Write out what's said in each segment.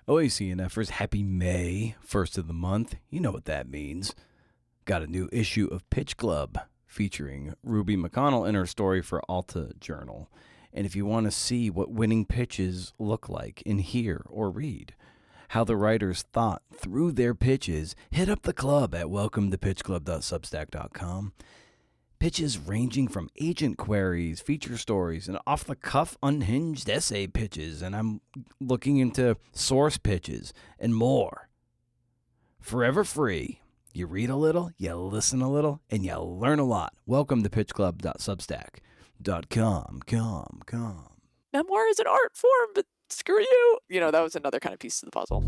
Oi, CNFers, happy May, first of the month. You know what that means. Got a new issue of Pitch Club featuring Ruby McConnell in her story for Alta Journal. And if you want to see what winning pitches look like and hear or read, how the writers thought through their pitches, hit up the club at welcometopitchclub.substack.com. Pitches ranging from agent queries, feature stories, and off-the-cuff unhinged essay pitches, and I'm looking into source pitches and more. Forever free. You read a little, you listen a little, and you learn a lot. Welcome to pitchclub.substack.com. Memoir is an art form, but screw you. You know, that was another kind of piece of the puzzle.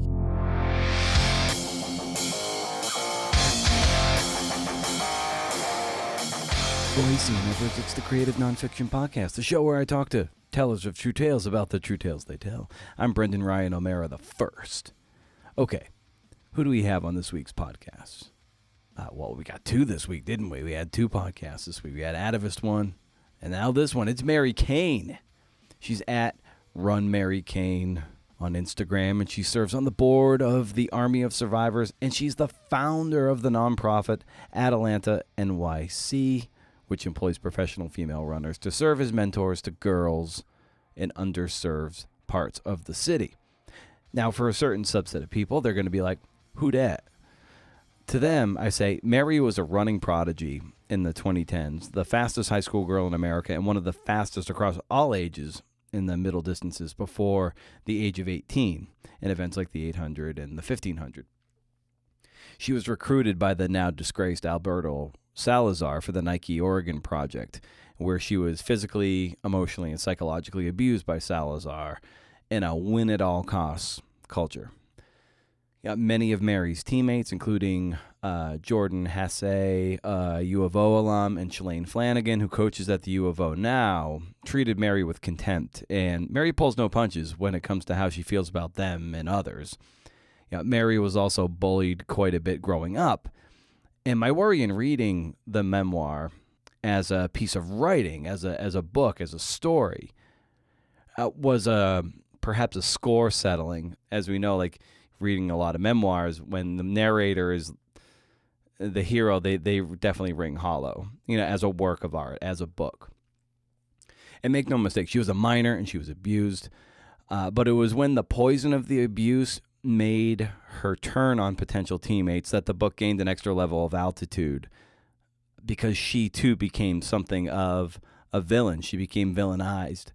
Boise Universe, it's the Creative Nonfiction Podcast, the show where I talk to tellers of true tales about the true tales they tell. I'm Brendan Ryan O'Mara the first. Okay, who do we have on this week's podcast? Well, we got two this week, didn't we? We had two podcasts this week. We had Atavist one, and now this one. It's Mary Cain. She's at Run Mary Cain on Instagram, and she serves on the board of the Army of Survivors, and she's the founder of the nonprofit Atalanta NYC, which employs professional female runners to serve as mentors to girls in underserved parts of the city. Now, for a certain subset of people, they're going to be like, who dat? To them, I say, Mary was a running prodigy in the 2010s, the fastest high school girl in America, and one of the fastest across all ages in the middle distances before the age of 18 in events like the 800 and the 1500. She was recruited by the now disgraced Alberto Salazar for the Nike Oregon project, where she was physically, emotionally, and psychologically abused by Salazar in a win-at-all-costs culture. Many of Mary's teammates, including Jordan Hasse, U of O alum, and Shalane Flanagan, who coaches at the U of O now, treated Mary with contempt. And Mary pulls no punches when it comes to how she feels about them and others. Mary was also bullied quite a bit growing up. And my worry in reading the memoir as a piece of writing, as a book, as a story, was perhaps a score settling. As we know, like reading a lot of memoirs, when the narrator is the hero, they definitely ring hollow, as a work of art, as a book. And make no mistake, she was a minor and she was abused. But it was when the poison of the abuse made her turn on potential teammates that the book gained an extra level of altitude, because she too became something of a villain. She became villainized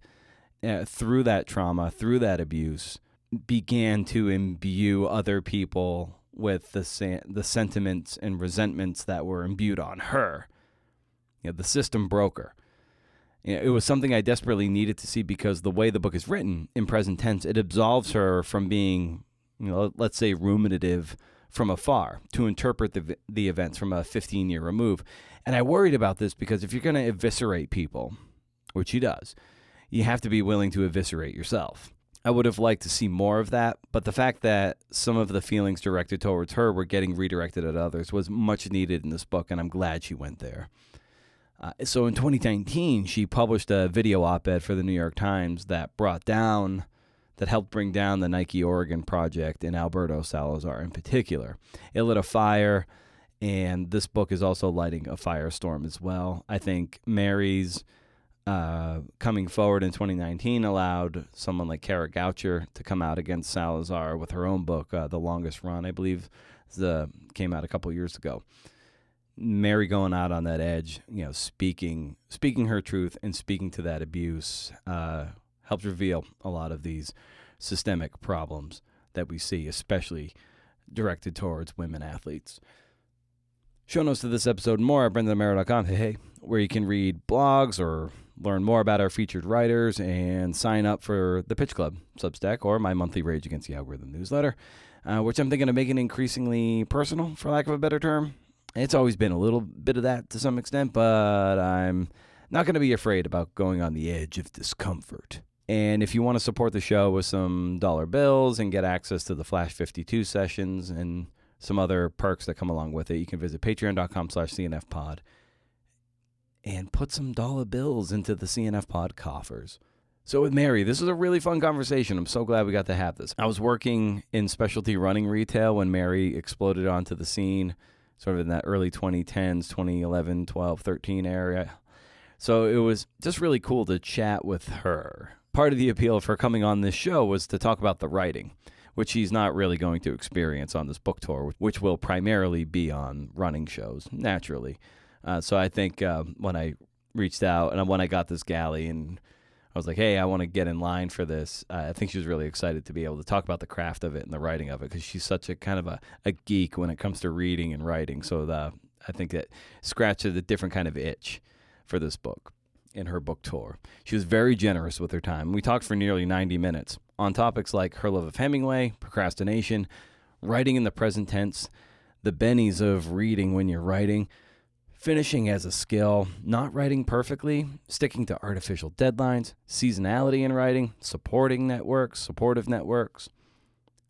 through that trauma, through that abuse, began to imbue other people with the sentiments and resentments that were imbued on her. The system broke her. It was something I desperately needed to see, because the way the book is written in present tense, it absolves her from being, let's say, ruminative from afar, to interpret the events from a 15-year remove. And I worried about this because if you're going to eviscerate people, which she does, you have to be willing to eviscerate yourself. I would have liked to see more of that, but the fact that some of the feelings directed towards her were getting redirected at others was much needed in this book, and I'm glad she went there. So in 2019, she published a video op-ed for the New York Times that helped bring down the Nike Oregon project and Alberto Salazar in particular. It lit a fire, and this book is also lighting a firestorm as well. I think Mary's coming forward in 2019 allowed someone like Kara Goucher to come out against Salazar with her own book, The Longest Run, I believe, came out a couple years ago. Mary going out on that edge, speaking her truth and speaking to that abuse, helped reveal a lot of these systemic problems that we see, especially directed towards women athletes. Show notes to this episode and more at brendanamara.com, where you can read blogs or learn more about our featured writers and sign up for the Pitch Club Substack or my monthly Rage Against the Algorithm newsletter, which I'm thinking of making increasingly personal, for lack of a better term. It's always been a little bit of that to some extent, but I'm not going to be afraid about going on the edge of discomfort. And if you want to support the show with some dollar bills and get access to the Flash 52 sessions and some other perks that come along with it, you can visit patreon.com/CNFpod and put some dollar bills into the CNF Pod coffers. So with Mary, this was a really fun conversation. I'm so glad we got to have this. I was working in specialty running retail when Mary exploded onto the scene, sort of in that early 2010s, 2011, 12, 13 area. So it was just really cool to chat with her. Part of the appeal of her coming on this show was to talk about the writing, which she's not really going to experience on this book tour, which will primarily be on running shows, naturally. So I think when I reached out and when I got this galley and I was like, hey, I want to get in line for this. I think she was really excited to be able to talk about the craft of it and the writing of it because she's such a kind of a geek when it comes to reading and writing. So I think that scratches a different kind of itch for this book in her book tour. She was very generous with her time. We talked for nearly 90 minutes on topics like her love of Hemingway, procrastination, writing in the present tense, the bennies of reading when you're writing, finishing as a skill, not writing perfectly, sticking to artificial deadlines, seasonality in writing, supportive networks,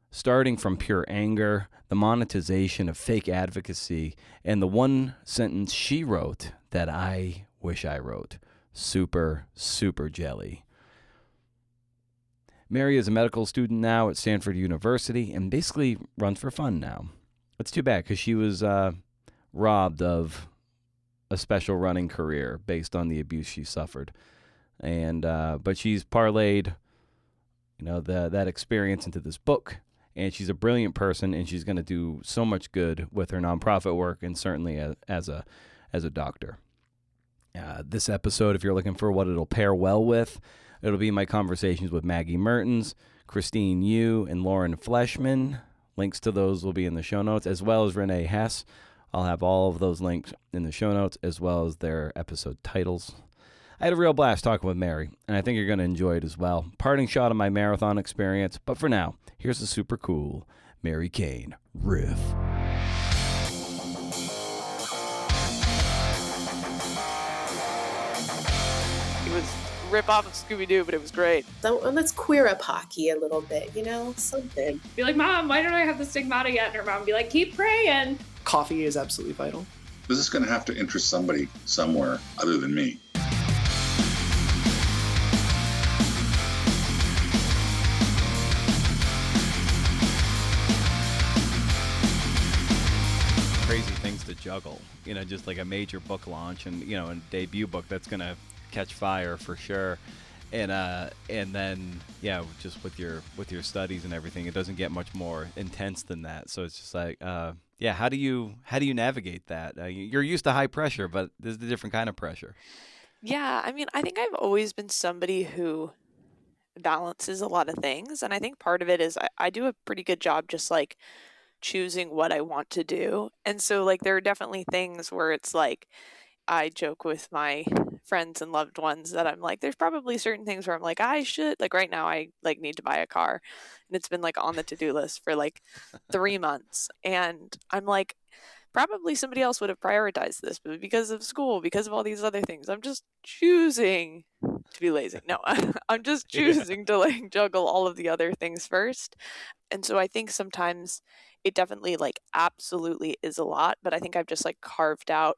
starting from pure anger, the monetization of fake advocacy, and the one sentence she wrote that I wish I wrote. Super, super jelly. Mary is a medical student now at Stanford University and basically runs for fun now. It's too bad because she was robbed of a special running career based on the abuse she suffered, and but she's parlayed, that experience into this book, and she's a brilliant person, and she's going to do so much good with her nonprofit work, and certainly as a doctor. This episode, if you're looking for what it'll pair well with, it'll be my conversations with Maggie Mertens, Christine Yu, and Lauren Fleshman. Links to those will be in the show notes, as well as Renee Hess. I'll have all of those links in the show notes, as well as their episode titles. I had a real blast talking with Mary, and I think you're going to enjoy it as well. Parting shot of my marathon experience, but for now, here's the super cool Mary Cain riff. It was rip off of Scooby-Doo, but it was great. So let's queer up hockey a little bit, something. Be like, Mom, why don't I have the stigmata yet? And her mom be like, keep praying. Coffee is absolutely vital. This is going to have to interest somebody somewhere other than me. Crazy things to juggle, just like a major book launch and, a debut book that's going to catch fire for sure. And then, just with your studies and everything, it doesn't get much more intense than that. So it's just like, how do you navigate that? You're used to high pressure, but there's a different kind of pressure. Yeah, I mean, I think I've always been somebody who balances a lot of things. And I think part of it is I do a pretty good job just like choosing what I want to do. And so like there are definitely things where it's like I joke with my friends and loved ones that I'm like, there's probably certain things where I'm like, I should, like right now I like need to buy a car, and it's been like on the to-do list for like 3 months. And I'm like, probably somebody else would have prioritized this, but because of school, because of all these other things, I'm just choosing to be lazy. No, I'm just choosing to like juggle all of the other things first. And so I think sometimes it definitely like absolutely is a lot, but I think I've just like carved out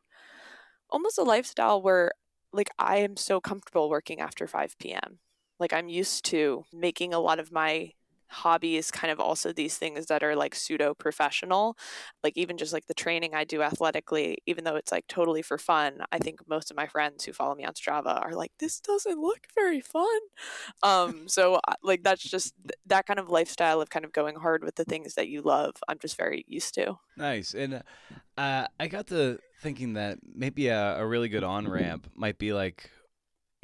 almost a lifestyle where like I am so comfortable working after 5 p.m. Like I'm used to making a lot of my hobbies kind of also these things that are like pseudo professional, like even just like the training I do athletically, even though it's like totally for fun. I think most of my friends who follow me on Strava are like, this doesn't look very fun. So like that's just that kind of lifestyle of kind of going hard with the things that you love. I'm just very used to. Nice. And I got to thinking that maybe a really good on-ramp might be like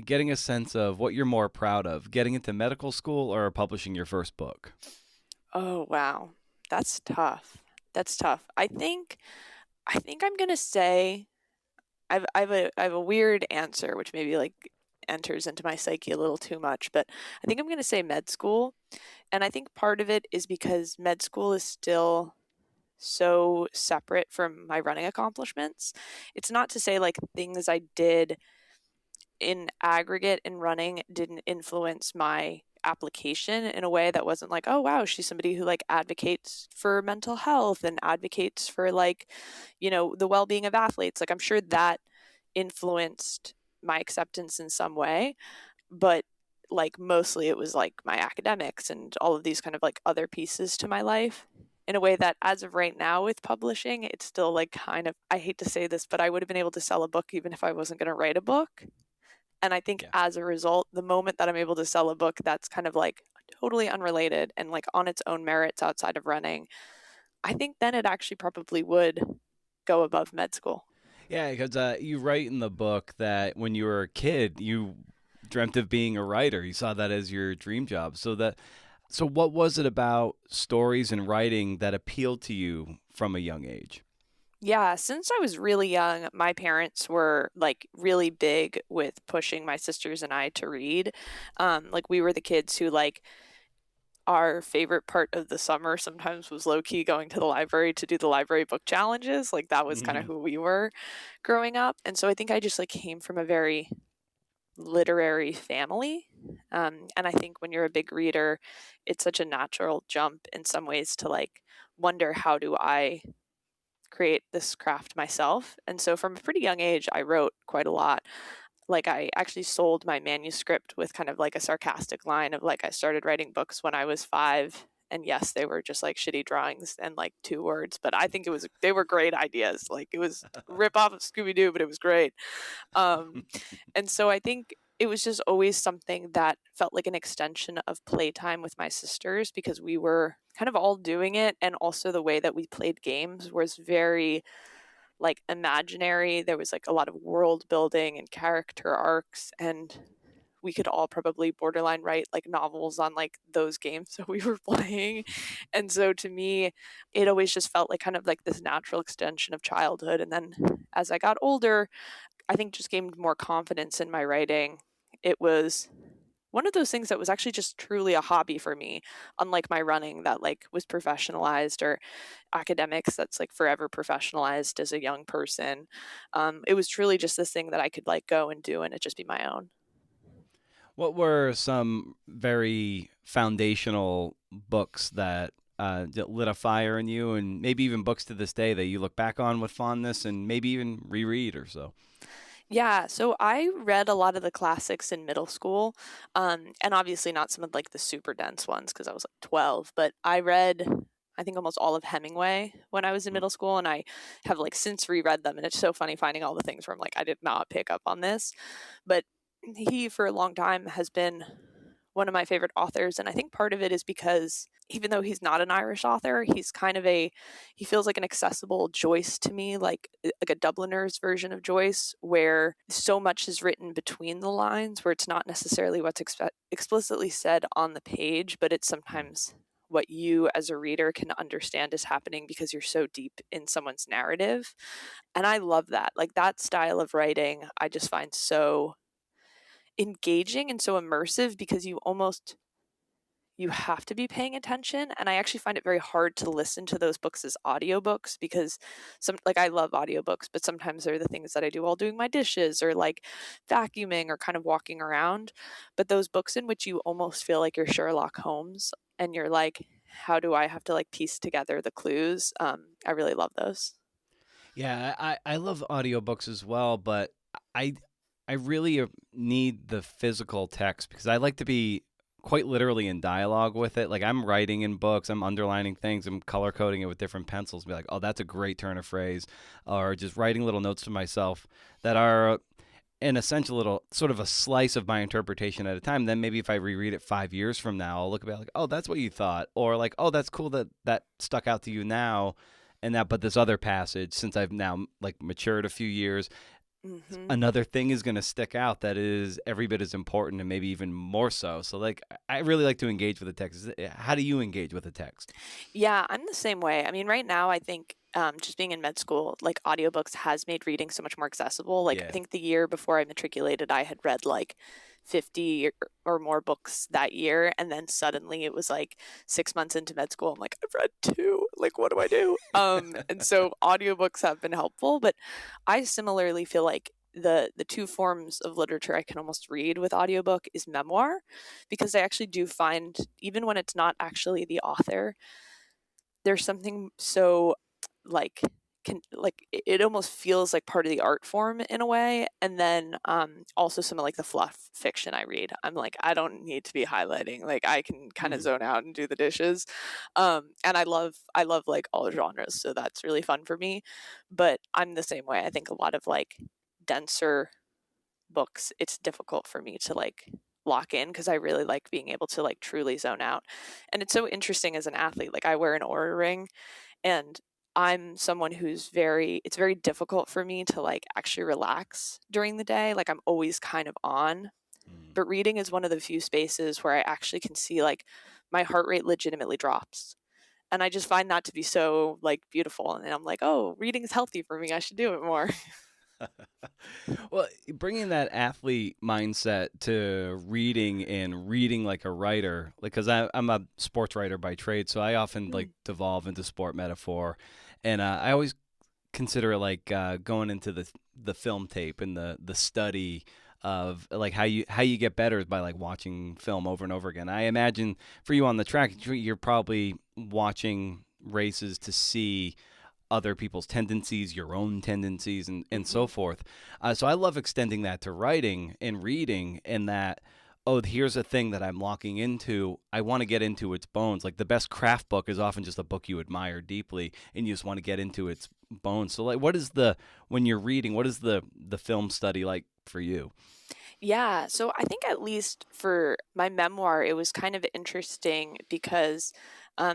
getting a sense of what you're more proud of, getting into medical school or publishing your first book. Oh, wow. That's tough. I think I'm going to say I have a weird answer, which maybe like enters into my psyche a little too much, but I think I'm going to say med school. And I think part of it is because med school is still so separate from my running accomplishments. It's not to say like things I did in aggregate in running didn't influence my application in a way that wasn't like, oh wow, she's somebody who like advocates for mental health and advocates for like, the well-being of athletes. Like I'm sure that influenced my acceptance in some way, but like mostly it was like my academics and all of these kind of like other pieces to my life, in a way that as of right now with publishing, it's still like kind of, I hate to say this, but I would have been able to sell a book even if I wasn't going to write a book. And I think Yeah. as a result, the moment that I'm able to sell a book that's kind of like totally unrelated and like on its own merits outside of running, I think then it actually probably would go above med school. Yeah, because you write in the book that when you were a kid, you dreamt of being a writer. You saw that as your dream job. So what was it about stories and writing that appealed to you from a young age? Yeah, since I was really young, my parents were like really big with pushing my sisters and I to read. Like we were the kids who like our favorite part of the summer sometimes was low key going to the library to do the library book challenges. Like that was kind of Mhm. who we were growing up. And so I think I just like came from a very literary family. And I think when you're a big reader, it's such a natural jump in some ways to like wonder, how do I create this craft myself? And so from a pretty young age, I wrote quite a lot. Like I actually sold my manuscript with kind of like a sarcastic line of like, I started writing books when I was 5. And yes, they were just like shitty drawings and like 2 words, but I think they were great ideas. Like it was rip off of Scooby Doo, but it was great. Um, and so I think it was just always something that felt like an extension of playtime with my sisters, because we were kind of all doing it. And also the way that we played games was very like imaginary. There was like a lot of world building and character arcs, and we could all probably borderline write like novels on like those games that we were playing. And so to me, it always just felt like kind of like this natural extension of childhood. And then as I got older, I think just gained more confidence in my writing. It was one of those things that was actually just truly a hobby for me, unlike my running that like was professionalized, or academics that's like forever professionalized as a young person. It was truly just this thing that I could like go and do and it just be my own. What were some very foundational books that lit a fire in you, and maybe even books to this day that you look back on with fondness and maybe even reread or so? Yeah, so I read a lot of the classics in middle school, and obviously not some of like the super dense ones because I was like 12, but I read, I think, almost all of Hemingway when I was in Mm. middle school, and I have like since reread them, and it's so funny finding all the things where I'm like, I did not pick up on this, but he for a long time has been one of my favorite authors, and I think part of it is because even though he's not an Irish author, he's kind of he feels like an accessible Joyce to me, like a Dubliner's version of Joyce, where so much is written between the lines, where it's not necessarily what's explicitly said on the page, but it's Mm. sometimes what you as a reader can understand is happening because you're so deep in someone's narrative. And I love that. Like that style of writing, I just find so engaging and so immersive, because you have to be paying attention. And I actually find it very hard to listen to those books as audiobooks, because some, like, I love audiobooks, but sometimes they're the things that I do while doing my dishes or like vacuuming or kind of walking around. But those books in which you almost feel like you're Sherlock Holmes and you're like, how do I have to like piece together the clues? I really love those. Yeah, I love audiobooks as well, but I I really need the physical text because I like to be quite literally in dialogue with it. Like I'm writing in books, I'm underlining things, I'm color coding it with different pencils, be like, "Oh, that's a great turn of phrase," or just writing little notes to myself that are an essential little sort of a slice of my interpretation at a time. Then maybe if I reread it 5 years from now, I'll look about like, oh, that's what you thought, or like, oh, that's cool that that stuck out to you now, and that. But this other passage, since I've now like matured a few years, Hmm. another thing is going to stick out that is every bit as important and maybe even more so. So like, I really like to engage with the text. How do you engage with the text? Yeah, I'm the same way. I mean, right now, I think just being in med school, like audiobooks has made reading so much more accessible. Like, I Yeah. think the year before I matriculated, I had read like 50 or more books that year. And then suddenly it was like 6 months into med school. I'm like, I've read 2. Like, what do I do? And so audiobooks have been helpful. But I similarly feel like the 2 forms of literature I can almost read with audiobook is memoir, because I actually do find, even when it's not actually the author, there's something so like can like it almost feels like part of the art form in a way. And then also some of like the fluff fiction I read, I'm like, I don't need to be highlighting, like I can kind of zone out and do the dishes. And I love like all genres, so that's really fun for me. But I'm the same way. I think a lot of like denser books, it's difficult for me to like lock in because I really like being able to like truly zone out. And it's so interesting as an athlete, like I wear an Oura ring, and I'm someone who's it's very difficult for me to like actually relax during the day. Like I'm always kind of on. But reading is one of the few spaces where I actually can see like my heart rate legitimately drops. And I just find that to be so like beautiful. And I'm like, oh, reading is healthy for me. I should do it more. Well, bringing that athlete mindset to reading and reading like a writer, like because I'm a sports writer by trade, so I often like devolve into sport metaphor, and I always consider it like going into the film tape and the study of like how you get better is by like watching film over and over again. I imagine for you on the track, you're probably watching races to see other people's tendencies, your own tendencies, and so forth. So I love extending that to writing and reading, and that, oh, here's a thing that I'm locking into. I want to get into its bones. Like the best craft book is often just a book you admire deeply, and you just want to get into its bones. So like, when you're reading, what is the film study like for you? Yeah, so I think at least for my memoir, it was kind of interesting because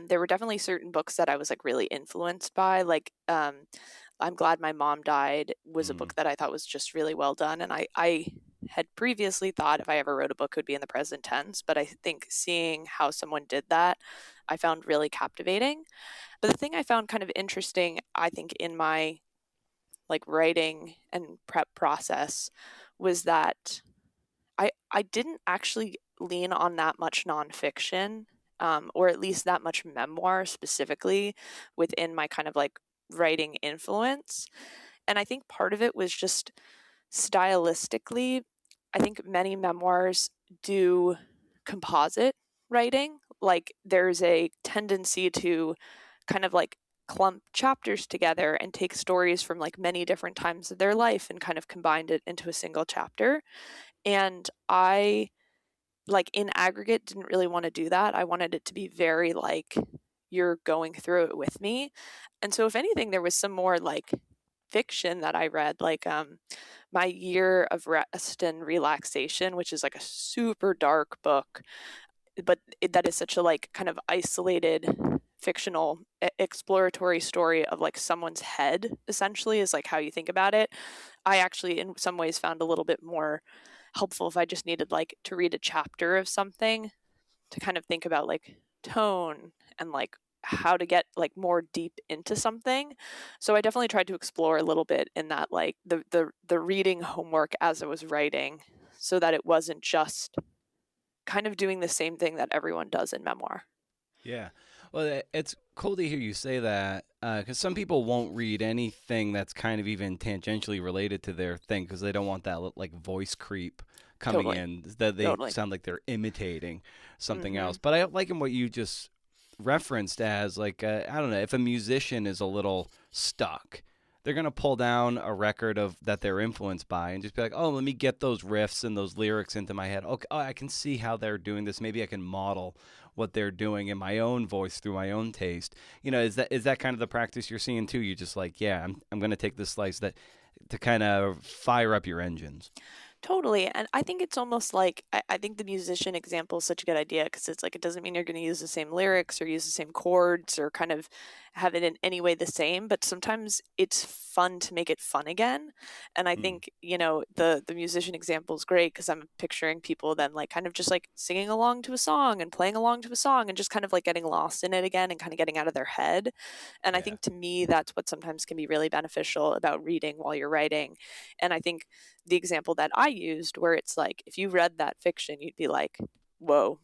there were definitely certain books that I was like really influenced by. Like, I'm Glad My Mom Died was a book that I thought was just really well done. And I had previously thought if I ever wrote a book, it would be in the present tense. But I think seeing how someone did that, I found really captivating. But the thing I found kind of interesting, I think, in my like writing and prep process was that I didn't actually lean on that much nonfiction, or at least that much memoir specifically within my kind of like writing influence. And I think part of it was just stylistically. I think many memoirs do composite writing. Like there's a tendency to kind of like clump chapters together and take stories from like many different times of their life and kind of combine it into a single chapter. And I, like in aggregate, didn't really want to do that. I wanted it to be very like you're going through it with me. And so if anything, there was some more like fiction that I read, like My Year of Rest and Relaxation, which is like a super dark book, but that is such a like kind of isolated fictional exploratory story of like someone's head, essentially, is like how you think about it. I actually in some ways found a little bit more helpful if I just needed like to read a chapter of something to kind of think about like tone and like how to get like more deep into something. So I definitely tried to explore a little bit in that like the reading homework as I was writing, so that it wasn't just kind of doing the same thing that everyone does in memoir. Yeah. Well, it's cool to hear you say that because some people won't read anything that's kind of even tangentially related to their thing because they don't want that like voice creep coming Totally. in, that they Totally. sound like they're imitating something Mhm. else. But I like in what you just referenced as like, I don't know, if a musician is a little stuck, they're going to pull down a record of that they're influenced by and just be like, oh, let me get those riffs and those lyrics into my head. Okay, oh, I can see how they're doing this. Maybe I can model what they're doing in my own voice through my own taste. You know, is that kind of the practice you're seeing too? You're just like, yeah, I'm going to take this slice that to kind of fire up your engines. Totally. And I think it's almost like I think the musician example is such a good idea because it's like it doesn't mean you're going to use the same lyrics or use the same chords or kind of have it in any way the same, but sometimes it's fun to make it fun again. And I think, you know, the musician example is great because I'm picturing people then like kind of just like singing along to a song and playing along to a song and just kind of like getting lost in it again and kind of getting out of their head. And I Yeah. think to me, that's what sometimes can be really beneficial about reading while you're writing. And I think the example that I used, where it's like, if you read that fiction, you'd be like, whoa,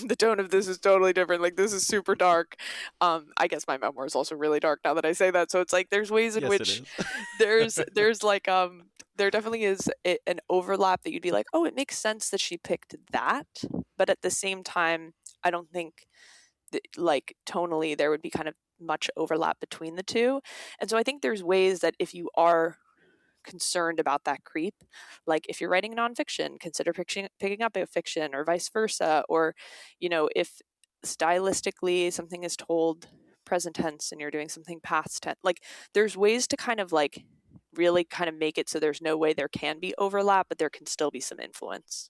the tone of this is totally different. Like, this is super dark. I guess my memoir is also really dark now that I say that. So it's like, there's ways in Yes, it which is. there's like, there definitely is an overlap that you'd be like, oh, it makes sense that she picked that. But at the same time, I don't think like tonally there would be kind of much overlap between the two. And so I think there's ways that if you are concerned about that creep, like if you're writing nonfiction, consider picking up a fiction or vice versa. Or, if stylistically something is told present tense and you're doing something past tense, like there's ways to kind of like really kind of make it so there's no way there can be overlap, but there can still be some influence.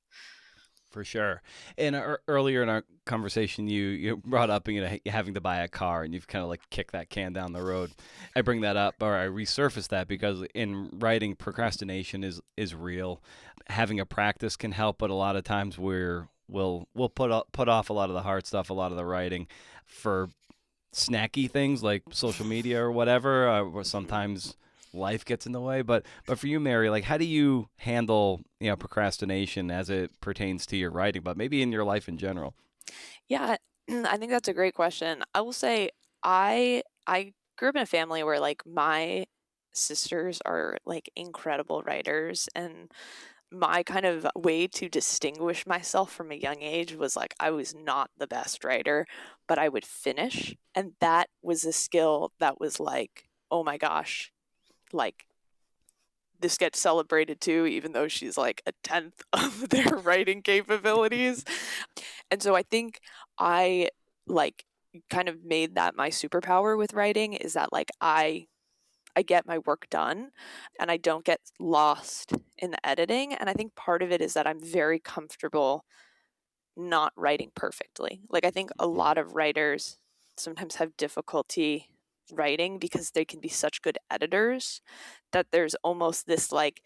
For sure. And earlier in our conversation, you brought up having to buy a car, and you've kind of like kicked that can down the road. I bring that up, or I resurface that, because in writing, procrastination is real. Having a practice can help, but a lot of times we'll put off a lot of the hard stuff, a lot of the writing, for snacky things like social media or whatever. Or sometimes life gets in the way. But for you, Mary, like, how do you handle procrastination as it pertains to your writing, but maybe in your life in general? Yeah, I think that's a great question. I will say I grew up in a family where like my sisters are like incredible writers, and my kind of way to distinguish myself from a young age was like I was not the best writer, but I would finish, and that was a skill that was like, oh my gosh, like this gets celebrated too, even though she's like a tenth of their writing capabilities. And so I think I like kind of made that my superpower with writing, is that like I get my work done and I don't get lost in the editing. And I think part of it is that I'm very comfortable not writing perfectly. Like I think a lot of writers sometimes have difficulty writing because they can be such good editors that there's almost this like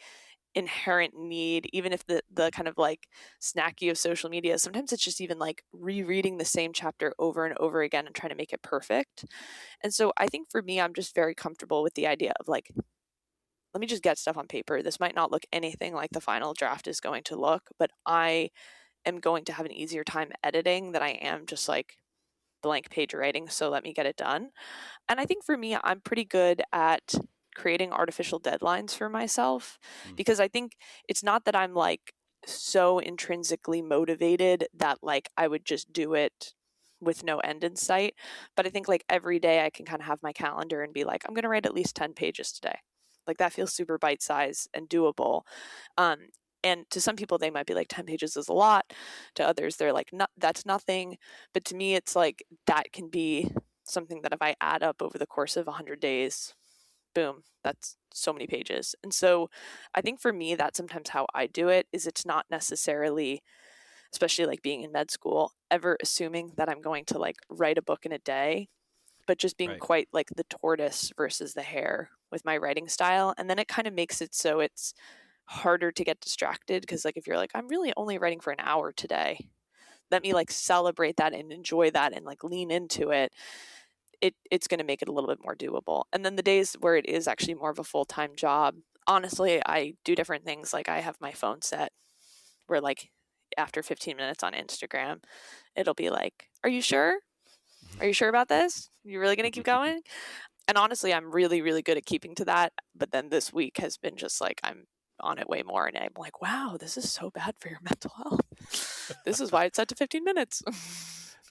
inherent need, even if the kind of like snacky of social media, sometimes it's just even like rereading the same chapter over and over again and trying to make it perfect. And so I think for me, I'm just very comfortable with the idea of like, let me just get stuff on paper. This might not look anything like the final draft is going to look, but I am going to have an easier time editing than I am just like blank page writing. So let me get it done. And I think for me, I'm pretty good at creating artificial deadlines for myself, because I think it's not that I'm like so intrinsically motivated that like I would just do it with no end in sight. But I think like every day I can kind of have my calendar and be like, I'm going to write at least 10 pages today. Like that feels super bite sized and doable. And to some people, they might be like 10 pages is a lot. To others, they're like, no, that's nothing. But to me, it's like that can be something that if I add up over the course of 100 days, boom, that's so many pages. And so I think for me, that's sometimes how I do it, is it's not necessarily, especially like being in med school, ever assuming that I'm going to like write a book in a day, but just being Right. quite like the tortoise versus the hare with my writing style. And then it kind of makes it so it's harder to get distracted, because like if you're like, I'm really only writing for an hour today, let me like celebrate that and enjoy that and like lean into it. It's going to make it a little bit more doable. And then the days where it is actually more of a full-time job, honestly, I do different things. Like I have my phone set where like after 15 minutes on Instagram, it'll be like, are you sure? Are you sure about this? You really going to keep going? And honestly, I'm really, really good at keeping to that. But then this week has been just like, I'm on it way more. And I'm like, wow, this is so bad for your mental health. This is why it's set to 15 minutes.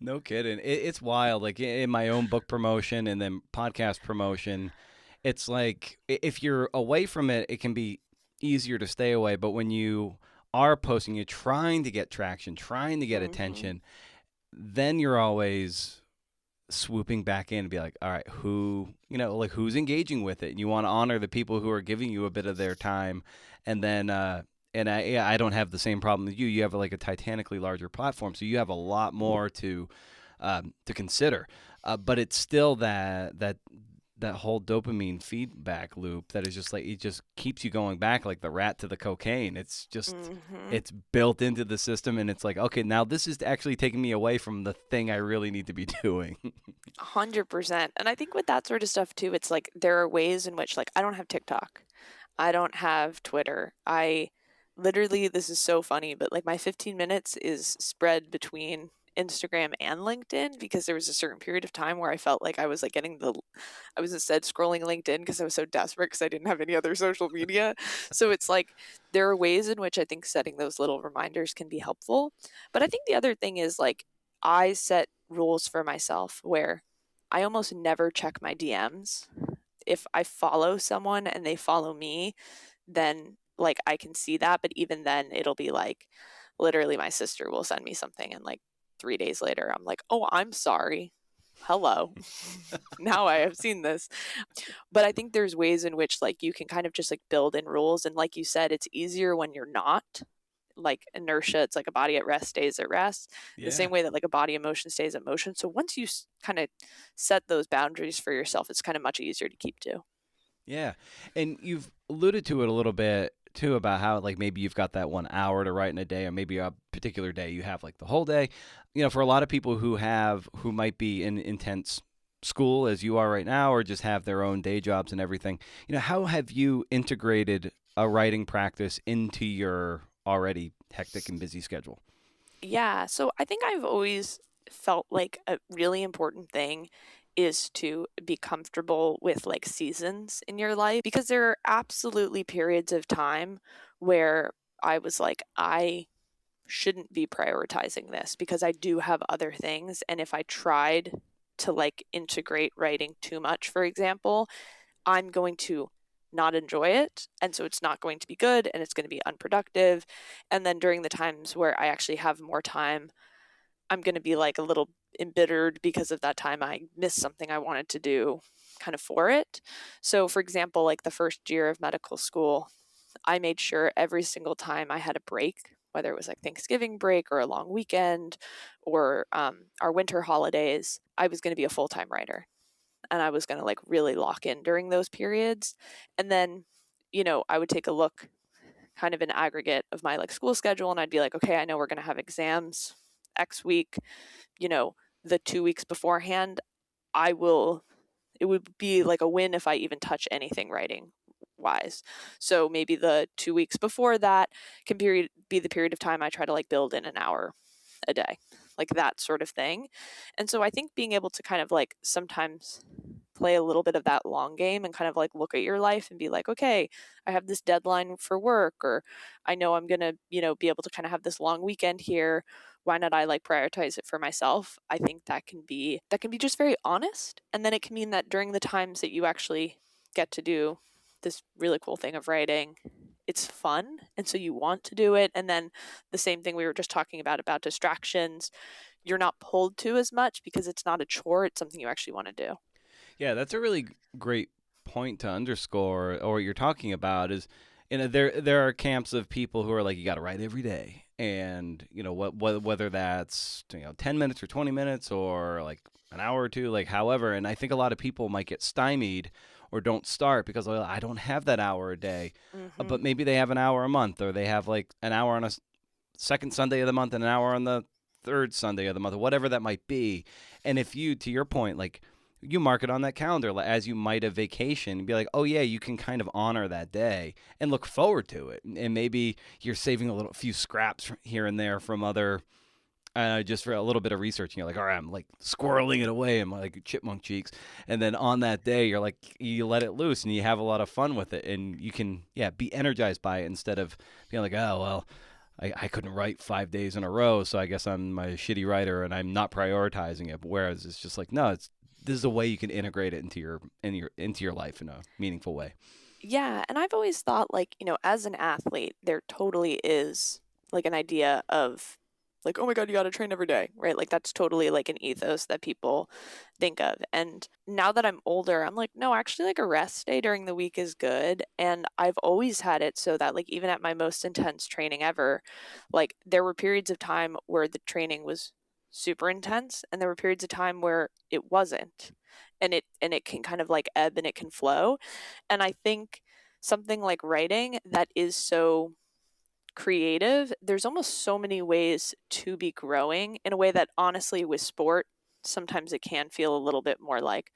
No kidding. It's wild. Like in my own book promotion and then podcast promotion, it's like if you're away from it, it can be easier to stay away. But when you are posting, you're trying to get traction, trying to get attention, then you're always swooping back in and be like, all right, who's engaging with it? And you want to honor the people who are giving you a bit of their time. And then, I don't have the same problem as you. You have like a titanically larger platform, so you have a lot more to consider. But it's still that whole dopamine feedback loop that is just like, it just keeps you going back like the rat to the cocaine. It's just it's built into the system, and it's like, okay, now this is actually taking me away from the thing I really need to be doing. 100%. And I think with that sort of stuff too, it's like there are ways in which like I don't have TikTok. I don't have Twitter. I literally, this is so funny, but like my 15 minutes is spread between Instagram and LinkedIn, because there was a certain period of time where I felt like I was like I was instead scrolling LinkedIn because I was so desperate because I didn't have any other social media. So it's like there are ways in which I think setting those little reminders can be helpful. But I think the other thing is like I set rules for myself where I almost never check my DMs. If I follow someone and they follow me, then like I can see that. But even then, it'll be like literally my sister will send me something, and like 3 days later, I'm like, oh, I'm sorry. Hello. Now I have seen this. But I think there's ways in which like you can kind of just like build in rules. And like you said, it's easier when you're not. Like inertia, it's like a body at rest stays at rest. The same way that like a body in motion stays in motion. So once you kind of set those boundaries for yourself, it's kind of much easier to keep to. Yeah. And you've alluded to it a little bit too about how like maybe you've got that 1 hour to write in a day, or maybe a particular day you have like the whole day. You know, for a lot of people who might be in intense school as you are right now, or just have their own day jobs and everything, you know, how have you integrated a writing practice into your already hectic and busy schedule? Yeah. So I think I've always felt like a really important thing is to be comfortable with like seasons in your life, because there are absolutely periods of time where I was like, I shouldn't be prioritizing this because I do have other things. And if I tried to like integrate writing too much, for example, I'm going to not enjoy it. And so it's not going to be good and it's going to be unproductive. And then during the times where I actually have more time, I'm going to be like a little embittered because of that time I missed something I wanted to do kind of for it. So, for example, like the first year of medical school, I made sure every single time I had a break, whether it was like Thanksgiving break or a long weekend or our winter holidays, I was going to be a full-time writer. And I was going to like really lock in during those periods. And then, you know, I would take a look kind of an aggregate of my like school schedule, and I'd be like, okay, I know we're going to have exams X week, you know, the 2 weeks beforehand, it would be like a win if I even touch anything writing wise. So maybe the 2 weeks before that can be the period of time I try to like build in an hour a day, like that sort of thing. And so I think being able to kind of like sometimes play a little bit of that long game and kind of like look at your life and be like, okay, I have this deadline for work, or I know I'm going to, you know, be able to kind of have this long weekend here. Why not I like prioritize it for myself? I think that can be just very honest. And then it can mean that during the times that you actually get to do this really cool thing of writing, it's fun. And so you want to do it. And then the same thing we were just talking about distractions, you're not pulled to as much because it's not a chore. It's something you actually want to do. Yeah, that's a really great point to underscore. Or what you're talking about is, you know, there are camps of people who are like, you got to write every day, and you know whether that's 10 minutes or 20 minutes or like an hour or two, like however. And I think a lot of people might get stymied or don't start because, well, I don't have that hour a day, but maybe they have an hour a month, or they have like an hour on a second Sunday of the month and an hour on the third Sunday of the month, or whatever that might be. And if you, to your point, like you mark it on that calendar as you might a vacation and be like, oh yeah, you can kind of honor that day and look forward to it. And maybe you're saving a few scraps here and there from other, just for a little bit of research. And you're like, all right, I'm like squirreling it away in my like chipmunk cheeks. And then on that day, you're like, you let it loose and you have a lot of fun with it. And you can, be energized by it instead of being like, oh, well, I couldn't write 5 days in a row, so I guess I'm a shitty writer and I'm not prioritizing it. Whereas it's just like, no, this is a way you can integrate it into your life in a meaningful way. Yeah, and I've always thought like, as an athlete, there totally is like an idea of like, oh my God, you got to train every day, right? Like that's totally like an ethos that people think of. And now that I'm older, I'm like, no, actually like a rest day during the week is good. And I've always had it so that like even at my most intense training ever, like there were periods of time where the training was super intense and there were periods of time where it wasn't. And it can kind of like ebb and it can flow. And I think something like writing that is so creative, there's almost so many ways to be growing in a way that honestly with sport, sometimes it can feel a little bit more like,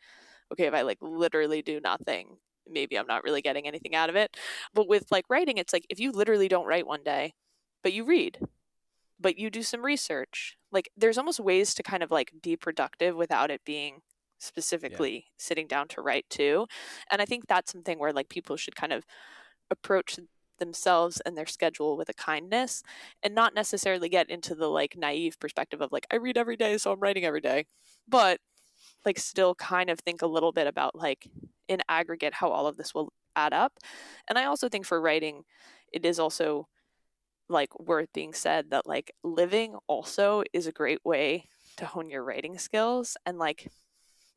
okay, if I like literally do nothing, maybe I'm not really getting anything out of it. But with like writing, it's like if you literally don't write one day, but you read, but you do some research, like there's almost ways to kind of like be productive without it being specifically sitting down to write too. And I think that's something where like people should kind of approach themselves and their schedule with a kindness, and not necessarily get into the like naive perspective of like, I read every day, so I'm writing every day, but like still kind of think a little bit about like in aggregate how all of this will add up. And I also think for writing, it is also like worth being said that like living also is a great way to hone your writing skills, and like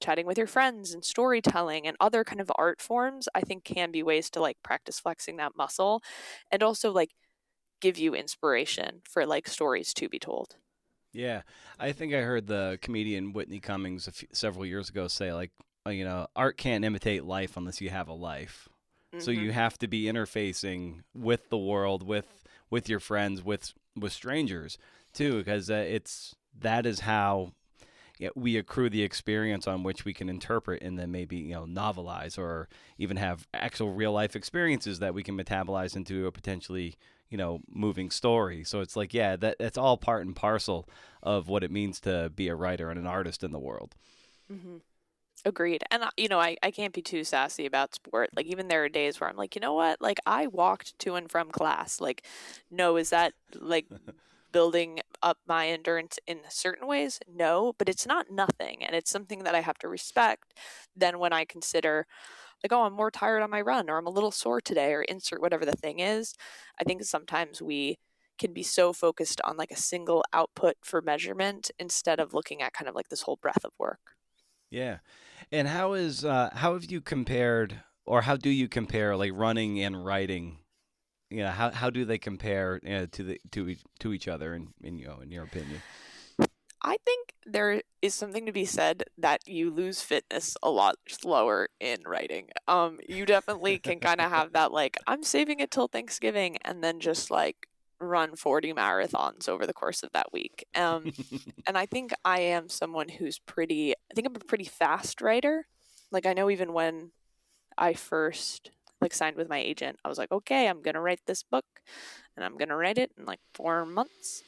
chatting with your friends and storytelling and other kind of art forms I think can be ways to like practice flexing that muscle, and also like give you inspiration for like stories to be told. Yeah, I think I heard the comedian Whitney Cummings several years ago say, like, art can't imitate life unless you have a life. So Mm-hmm. you have to be interfacing with the world, with your friends, with strangers too, because that is how we accrue the experience on which we can interpret and then maybe novelize, or even have actual real life experiences that we can metabolize into a potentially moving story. So it's like, yeah, that's all part and parcel of what it means to be a writer and an artist in the world. Mm-hmm. Agreed. And I can't be too sassy about sport. Like even there are days where I'm like, you know what, like I walked to and from class. Like, no, is that like building up my endurance in certain ways? No, but it's not nothing, and it's something that I have to respect. Then when I consider like, oh, I'm more tired on my run, or I'm a little sore today, or insert whatever the thing is, I think sometimes we can be so focused on like a single output for measurement instead of looking at kind of like this whole breadth of work. Yeah. And how have you compared, or how do you compare, like, running and writing? How do they compare to each other in your opinion? I think there is something to be said that you lose fitness a lot slower in writing. You definitely can kind of have that like I'm saving it till Thanksgiving and then just like run 40 marathons over the course of that week. And I think I am someone who's I think I'm a pretty fast writer. Like I know even when I first like signed with my agent, I was like, okay, I'm gonna write this book, and I'm gonna write it in like 4 months.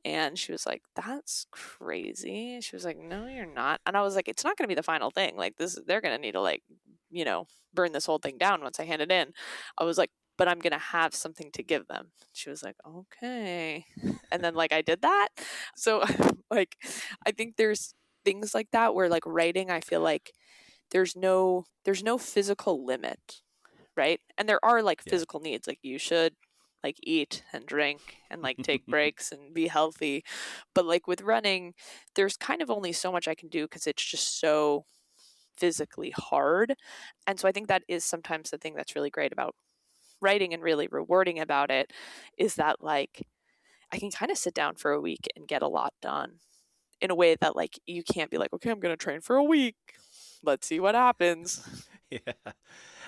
And she was like, that's crazy. She was like, no, you're not. And I was like, it's not going to be the final thing. Like, they're going to need to, like, burn this whole thing down once I hand it in. I was like, but I'm going to have something to give them. She was like, okay. And then, like, I did that. So, like, I think there's things like that where, like, writing, I feel like there's no physical limit, right? And there are like Yeah. physical needs, like you should like eat and drink and like take breaks and be healthy. But like with running, there's kind of only so much I can do because it's just so physically hard. And so I think that is sometimes the thing that's really great about writing and really rewarding about it is that like I can kind of sit down for a week and get a lot done in a way that like you can't be like, okay, I'm going to train for a week. Let's see what happens. Yeah.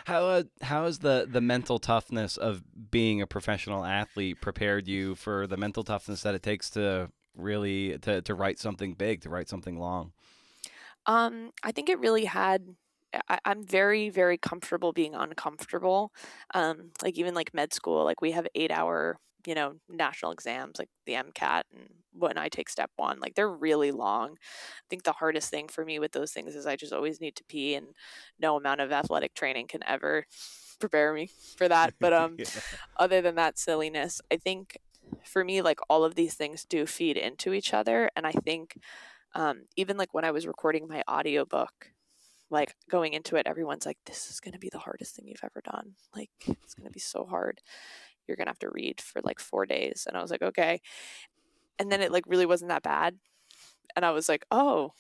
How has the mental toughness of being a professional athlete prepared you for the mental toughness that it takes to really to write something big, to write something long? I think it really had. I'm very, very comfortable being uncomfortable. Like even like med school, like we have 8 hour, national exams, like the MCAT, and when I take step one, like they're really long. I think the hardest thing for me with those things is I just always need to pee, and no amount of athletic training can ever prepare me for that. But Yeah. other than that silliness, I think for me, like all of these things do feed into each other, and I think even like when I was recording my audiobook, like going into it, everyone's like, this is going to be the hardest thing you've ever done. Like, it's going to be so hard. You're going to have to read for like 4 days. And I was like, okay. And then it like really wasn't that bad. And I was like, oh,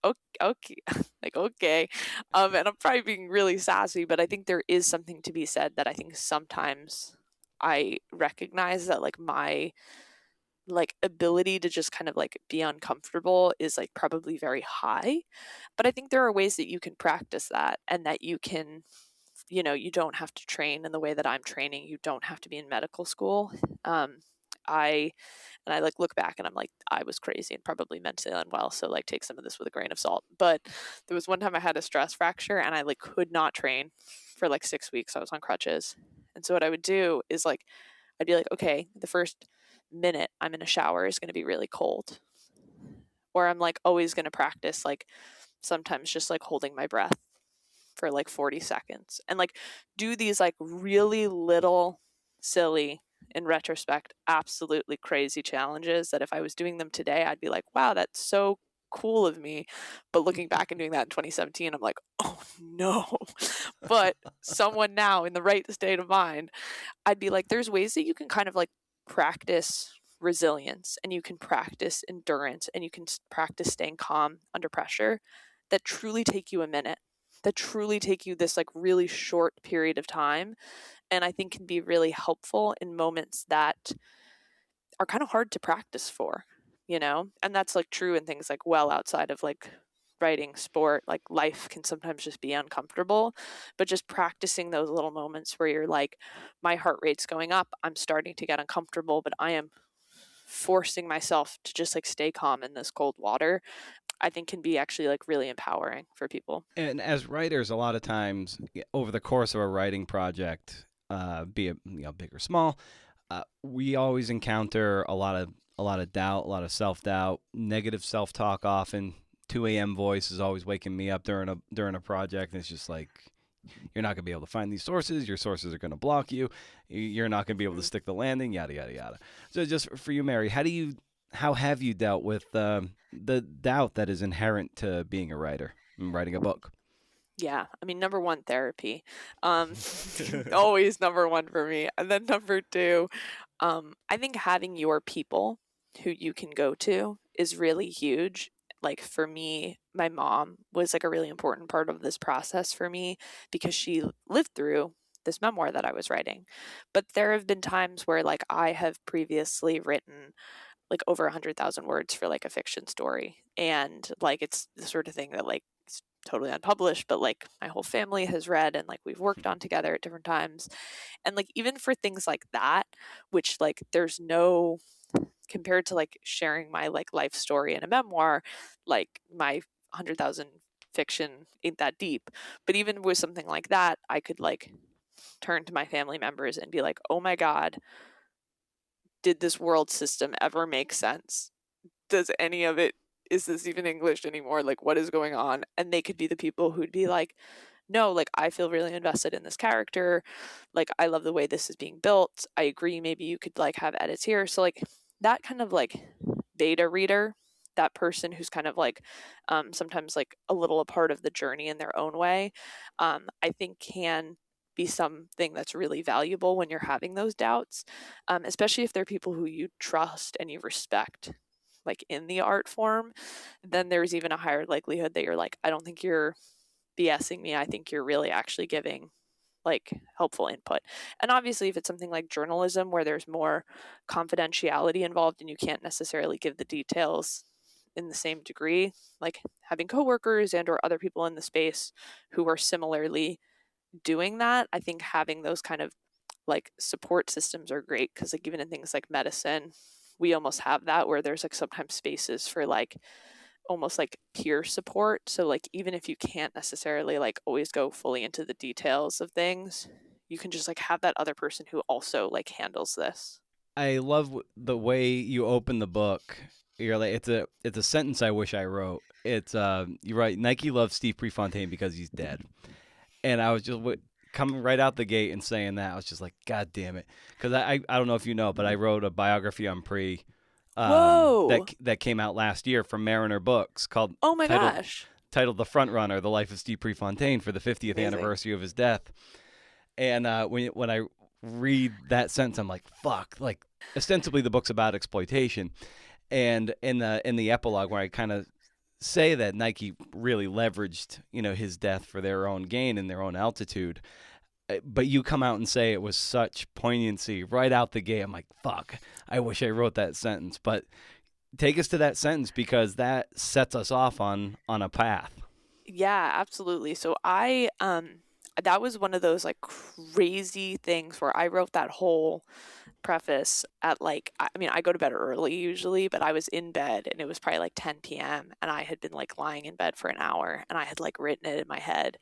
okay. Like, okay. And I'm probably being really sassy, but I think there is something to be said that I think sometimes I recognize that like my like ability to just kind of like be uncomfortable is like probably very high, but I think there are ways that you can practice that, and that you can, you don't have to train in the way that I'm training. You don't have to be in medical school. um I and I like look back and I'm like, I was crazy and probably mentally unwell, so like take some of this with a grain of salt. But there was one time I had a stress fracture and I like could not train for like 6 weeks. I was on crutches. And so what I would do is like I'd be like, okay, the first minute I'm in a shower is going to be really cold. Or I'm like always going to practice like sometimes just like holding my breath for like 40 seconds and like do these like really little silly, in retrospect, absolutely crazy challenges that if I was doing them today, I'd be like, wow, that's so cool of me. But looking back and doing that in 2017, I'm like, oh no. But someone now in the right state of mind, I'd be like, there's ways that you can kind of like practice resilience, and you can practice endurance, and you can practice staying calm under pressure that truly take you a minute, that truly take you this like really short period of time, and I think can be really helpful in moments that are kind of hard to practice for, you know? And that's like true in things like well outside of like writing, sport, like life can sometimes just be uncomfortable, but just practicing those little moments where you're like, my heart rate's going up, I'm starting to get uncomfortable, but I am forcing myself to just like stay calm in this cold water, I think can be actually like really empowering for people. And as writers, a lot of times over the course of a writing project, be it big or small, we always encounter a lot of doubt, a lot of self-doubt, negative self-talk. Often, 2 a.m. voice is always waking me up during a project, and it's just like, you're not going to be able to find these sources. Your sources are going to block you. You're not going to be able to stick the landing. Yada yada yada. So, just for you, Mary, how have you dealt with the doubt that is inherent to being a writer and writing a book? Yeah, I mean, number one, therapy. Always number one for me. And then number two, I think having your people who you can go to is really huge. Like for me, my mom was like a really important part of this process for me because she lived through this memoir that I was writing. But there have been times where like I have previously written like over 100,000 words for like a fiction story, and like it's the sort of thing that like it's totally unpublished, but like my whole family has read and like we've worked on together at different times. And like even for things like that, which like there's no, compared to like sharing my like life story in a memoir, like my 100,000 fiction ain't that deep. But even with something like that, I could like turn to my family members and be like, oh my God, did this world system ever make sense? Does any of it, is this even English anymore? Like, what is going on? And they could be the people who'd be like, no, like, I feel really invested in this character. Like, I love the way this is being built. I agree. Maybe you could like have edits here. So, like, that kind of like beta reader, that person who's kind of like sometimes like a little a part of the journey in their own way, I think can be something that's really valuable when you're having those doubts, especially if they're people who you trust and you respect, like in the art form. Then there's even a higher likelihood that you're like, I don't think you're BSing me. I think you're really actually giving like helpful input. And obviously, if it's something like journalism where there's more confidentiality involved and you can't necessarily give the details in the same degree, like having coworkers and or other people in the space who are similarly doing that, I think having those kind of like support systems are great, because like even in things like medicine, we almost have that where there's like sometimes spaces for like almost like peer support. So like even if you can't necessarily like always go fully into the details of things, you can just like have that other person who also like handles this. I love the way you open the book. You're like, it's a sentence I wish I wrote. It's you write, Nike loves Steve Prefontaine because he's dead. And I was just coming right out the gate and saying that, I was just like, God damn it. Because I don't know if you know, but I wrote a biography on Pre Whoa. that came out last year from Mariner Books called Oh my gosh. titled The Front Runner, The Life of Steve Prefontaine for the 50th Amazing. anniversary of his death. And when I read that sentence, I'm like, fuck. Like, ostensibly the book's about exploitation. And in the epilogue where I kind of say that Nike really leveraged, his death for their own gain and their own altitude. But you come out and say it was such poignancy right out the gate. I'm like, fuck, I wish I wrote that sentence. But take us to that sentence, because that sets us off on a path. Yeah, absolutely. So I that was one of those like crazy things where I wrote that whole preface at like, I mean, I go to bed early usually, but I was in bed and it was probably like 10 p.m. and I had been like lying in bed for an hour and I had like written it in my head.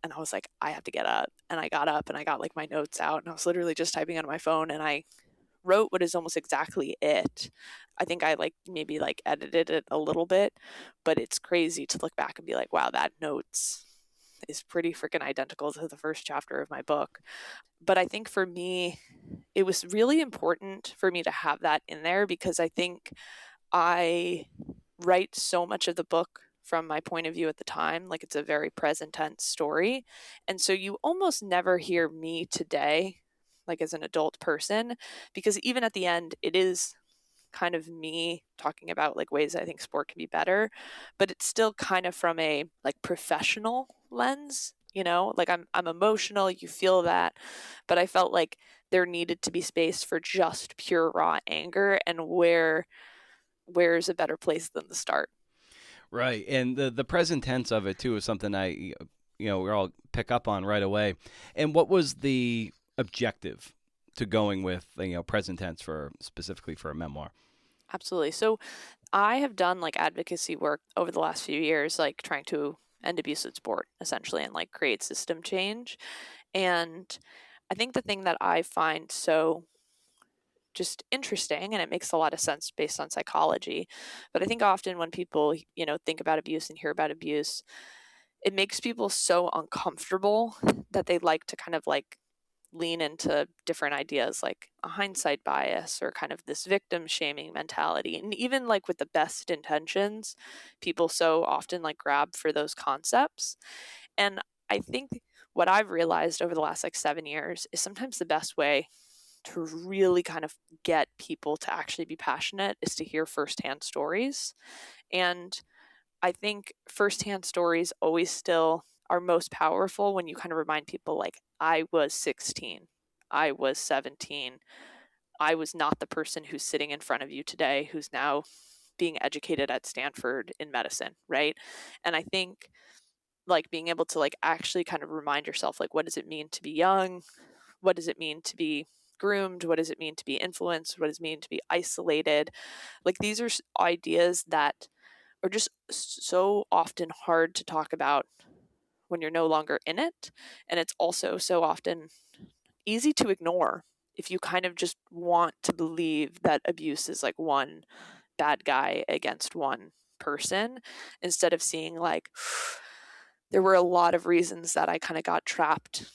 And I was like, I have to get up. And I got up and I got like my notes out and I was literally just typing on my phone and I wrote what is almost exactly it. I think I like maybe like edited it a little bit, but it's crazy to look back and be like, wow, that notes is pretty freaking identical to the first chapter of my book. But I think for me, it was really important for me to have that in there because I think I write so much of the book from my point of view at the time. Like it's a very present tense story. And so you almost never hear me today, like as an adult person, because even at the end, it is kind of me talking about like ways I think sport can be better, but it's still kind of from a like professional lens, you know, like I'm emotional, you feel that, but I felt like there needed to be space for just pure raw anger, and where's a better place than the start. Right, and the present tense of it too is something we all pick up on right away. And what was the objective to going with present tense for specifically for a memoir? Absolutely. So I have done like advocacy work over the last few years, like trying to end abuse in sport essentially and like create system change. And I think the thing that I find so just interesting, and it makes a lot of sense based on psychology, but I think often when people, think about abuse and hear about abuse, it makes people so uncomfortable that they like to kind of like lean into different ideas like a hindsight bias or kind of this victim shaming mentality. And even like with the best intentions, people so often like grab for those concepts. And I think what I've realized over the last like 7 years is sometimes the best way to really kind of get people to actually be passionate is to hear firsthand stories. And I think firsthand stories always still are most powerful when you kind of remind people like, I was 16, I was 17, I was not the person who's sitting in front of you today who's now being educated at Stanford in medicine, right? And I think like being able to like actually kind of remind yourself like, what does it mean to be young? What does it mean to be groomed? What does it mean to be influenced? What does it mean to be isolated? Like these are ideas that are just so often hard to talk about when you're no longer in it. And it's also so often easy to ignore if you kind of just want to believe that abuse is like one bad guy against one person, instead of seeing like there were a lot of reasons that I kind of got trapped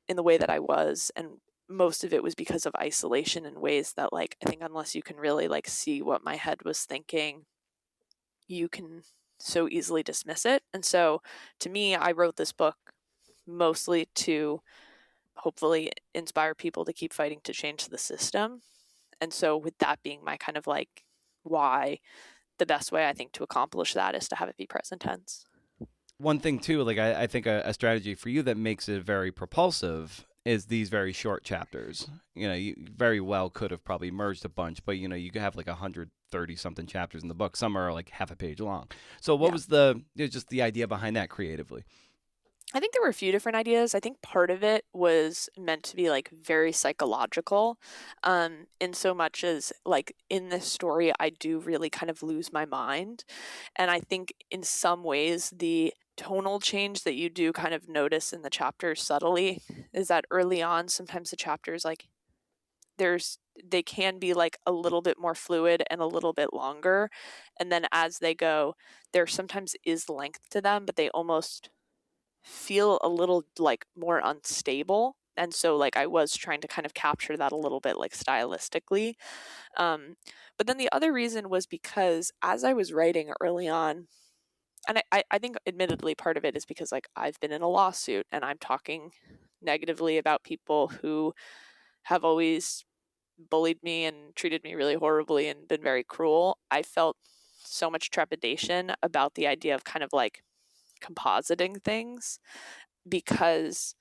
in the way that I was. And most of it was because of isolation in ways that like I think unless you can really like see what my head was thinking, you can so easily dismiss it. And so to me, I wrote this book mostly to hopefully inspire people to keep fighting to change the system. And so with that being my kind of like why, the best way I think to accomplish that is to have it be present tense. One thing too, like I think a strategy for you that makes it very propulsive is these very short chapters. You very well could have probably merged a bunch, but you could have like 130 something chapters in the book. Some are like half a page long. So what was just the idea behind that creatively? I think there were a few different ideas. I think part of it was meant to be like very psychological, in so much as like in this story, I do really kind of lose my mind. And I think in some ways, the tonal change that you do kind of notice in the chapters subtly is that early on, sometimes the chapters like they can be like a little bit more fluid and a little bit longer. And then as they go, there sometimes is length to them, but they almost feel a little like more unstable. And so like I was trying to kind of capture that a little bit like stylistically. But then the other reason was because as I was writing early on, and I think admittedly part of it is because like I've been in a lawsuit and I'm talking negatively about people who have always bullied me and treated me really horribly and been very cruel. I felt so much trepidation about the idea of kind of like compositing things, because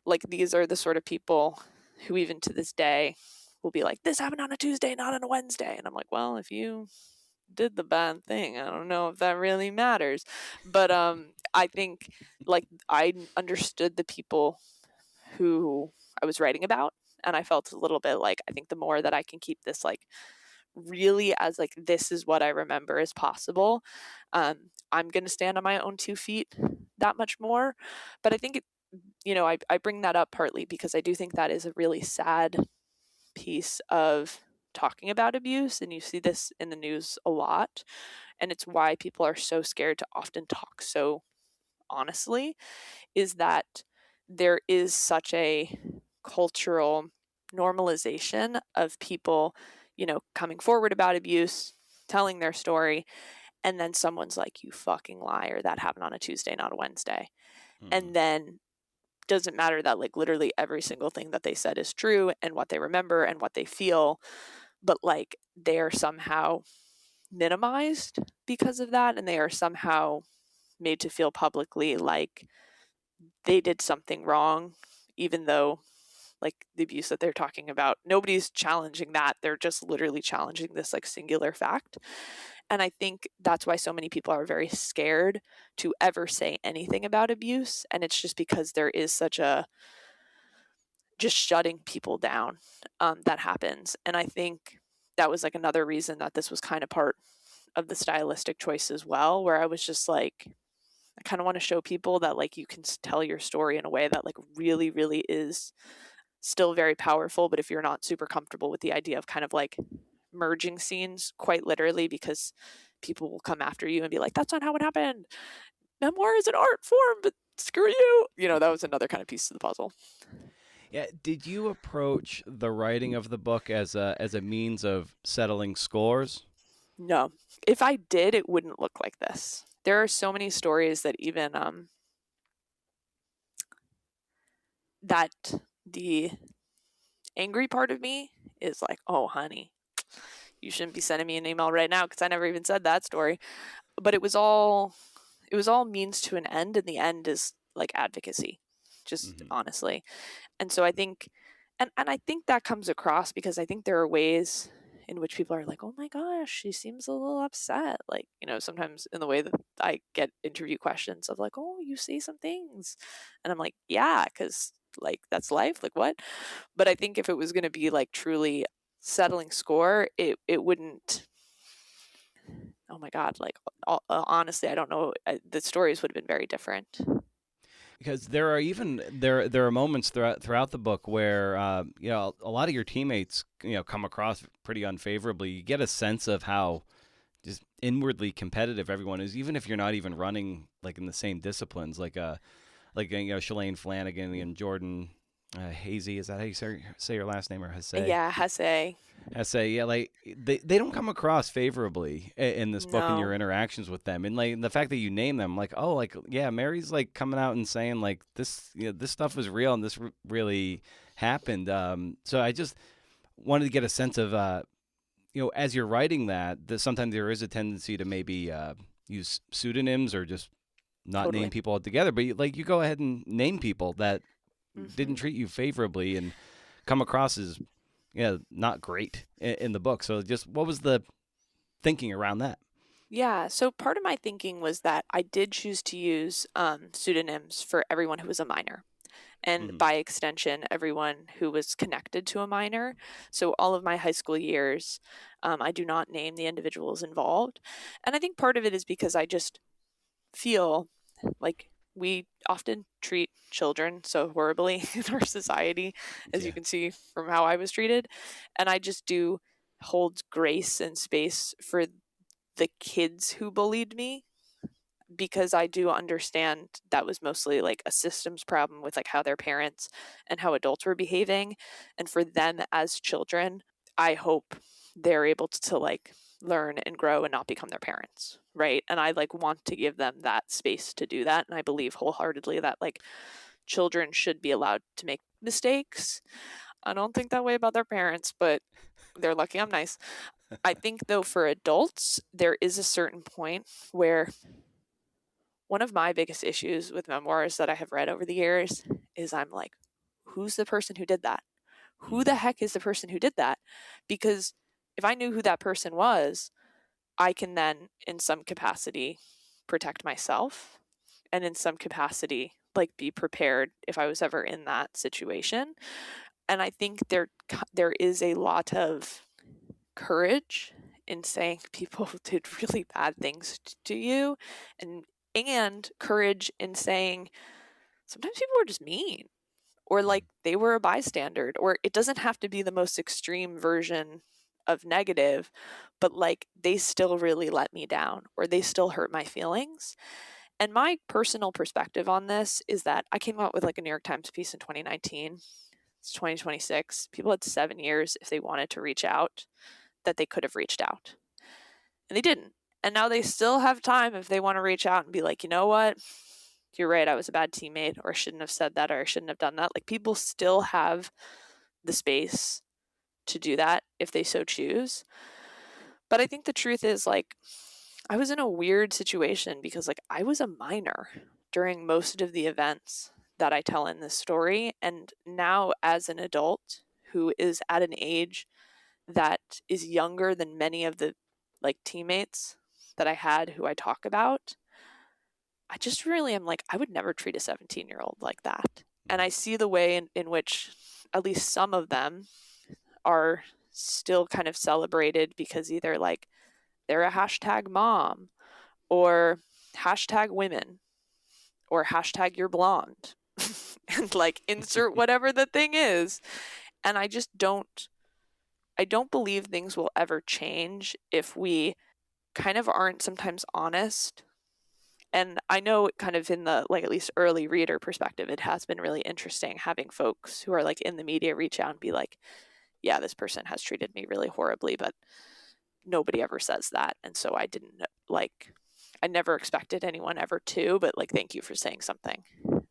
like these are the sort of people who even to this day will be like, this happened on a Tuesday, not on a Wednesday. And I'm like, well, if you did the bad thing, I don't know if that really matters. But I think like I understood the people who I was writing about, and I felt a little bit like I think the more that I can keep this like really as like this is what I remember as possible, I'm going to stand on my own 2 feet that much more. But I think I bring that up partly because I do think that is a really sad piece of talking about abuse, and you see this in the news a lot, and it's why people are so scared to often talk so honestly, is that there is such a cultural normalization of people, coming forward about abuse, telling their story, and then someone's like, you fucking liar, that happened on a Tuesday, not a Wednesday. And then doesn't matter that like literally every single thing that they said is true and what they remember and what they feel, but like they are somehow minimized because of that, and they are somehow made to feel publicly like they did something wrong, even though like the abuse that they're talking about, nobody's challenging that. They're just literally challenging this like singular fact. And I think that's why so many people are very scared to ever say anything about abuse. And it's just because there is such a just shutting people down that happens. And I think that was like another reason that this was kind of part of the stylistic choice as well, where I was just like, I kind of want to show people that like you can tell your story in a way that like really, really is still very powerful. But if you're not super comfortable with the idea of kind of like merging scenes quite literally, because people will come after you and be like, that's not how it happened. Memoir is an art form, but screw you. That was another kind of piece of the puzzle. Yeah. Did you approach the writing of the book as a means of settling scores? No. If I did, it wouldn't look like this. There are so many stories that even that the angry part of me is like, oh, honey, you shouldn't be sending me an email right now because I never even said that story. But it was all means to an end, and the end is like advocacy, just honestly. And so I think, and I think that comes across because I think there are ways in which people are like, oh my gosh, she seems a little upset. Like, sometimes in the way that I get interview questions of like, oh, you say some things. And I'm like, yeah, because like that's life. Like what? But I think if it was going to be like truly settling score, it wouldn't. Oh my God! Like honestly, I don't know. The stories would have been very different. Because there are moments throughout the book where a lot of your teammates come across pretty unfavorably. You get a sense of how just inwardly competitive everyone is, even if you're not even running like in the same disciplines. Like Shalane Flanagan and Jordan Hazy. Is that how you say your last name, or Hesse? Yeah, Hesse. Yeah, like they don't come across favorably in this book and your interactions with them, and like the fact that you name them, like, oh, like, yeah, Mary's like coming out and saying like this, this stuff is real and this really happened. So I just wanted to get a sense of, as you're writing that sometimes there is a tendency to maybe use pseudonyms or just not name people altogether, but you go ahead and name people that didn't treat you favorably and come across as not great in the book. So just what was the thinking around that? Yeah, so part of my thinking was that I did choose to use pseudonyms for everyone who was a minor, and by extension, everyone who was connected to a minor. So all of my high school years, I do not name the individuals involved. And I think part of it is because I just feel like we often treat children so horribly in our society, as you can see from how I was treated. And I just do hold grace and space for the kids who bullied me, because I do understand that was mostly like a systems problem with like how their parents and how adults were behaving. And for them as children, I hope they're able to like learn and grow and not become their parents, right? And I like want to give them that space to do that. And I believe wholeheartedly that like children should be allowed to make mistakes. I don't think that way about their parents, but they're lucky I'm nice. I think though for adults, there is a certain point where one of my biggest issues with memoirs that I have read over the years is I'm like, who's the person who did that? Who the heck is the person who did that? Because if I knew who that person was, I can then, in some capacity, protect myself, and in some capacity, like be prepared if I was ever in that situation. And I think there is a lot of courage in saying people did really bad things to you, and courage in saying sometimes people were just mean, or like they were a bystander, or it doesn't have to be the most extreme version of negative, but like they still really let me down, or they still hurt my feelings. And my personal perspective on this is that I came out with like a New York Times piece in 2019. It's 2026. People had 7 years if they wanted to reach out that they could have reached out. And they didn't. And now they still have time if they want to reach out and be like, you know what? You're right. I was a bad teammate, or I shouldn't have said that, or I shouldn't have done that. Like, people still have the space to do that if they so choose. But I think the truth is, like, I was in a weird situation because, like, I was a minor during most of the events that I tell in this story. And now, as an adult who is at an age that is younger than many of the like teammates that I had who I talk about, I just really am like, I would never treat a 17-year-old like that. And I see the way in which at least some of them are still kind of celebrated because either like they're a hashtag mom or hashtag women or hashtag you're blonde and like insert whatever the thing is. And I don't believe things will ever change if we kind of aren't sometimes honest. And I know kind of in the like at least early reader perspective, it has been really interesting having folks who are like in the media reach out and be like, yeah, this person has treated me really horribly, but nobody ever says that. And so I didn't like, I never expected anyone ever to, but like, thank you for saying something.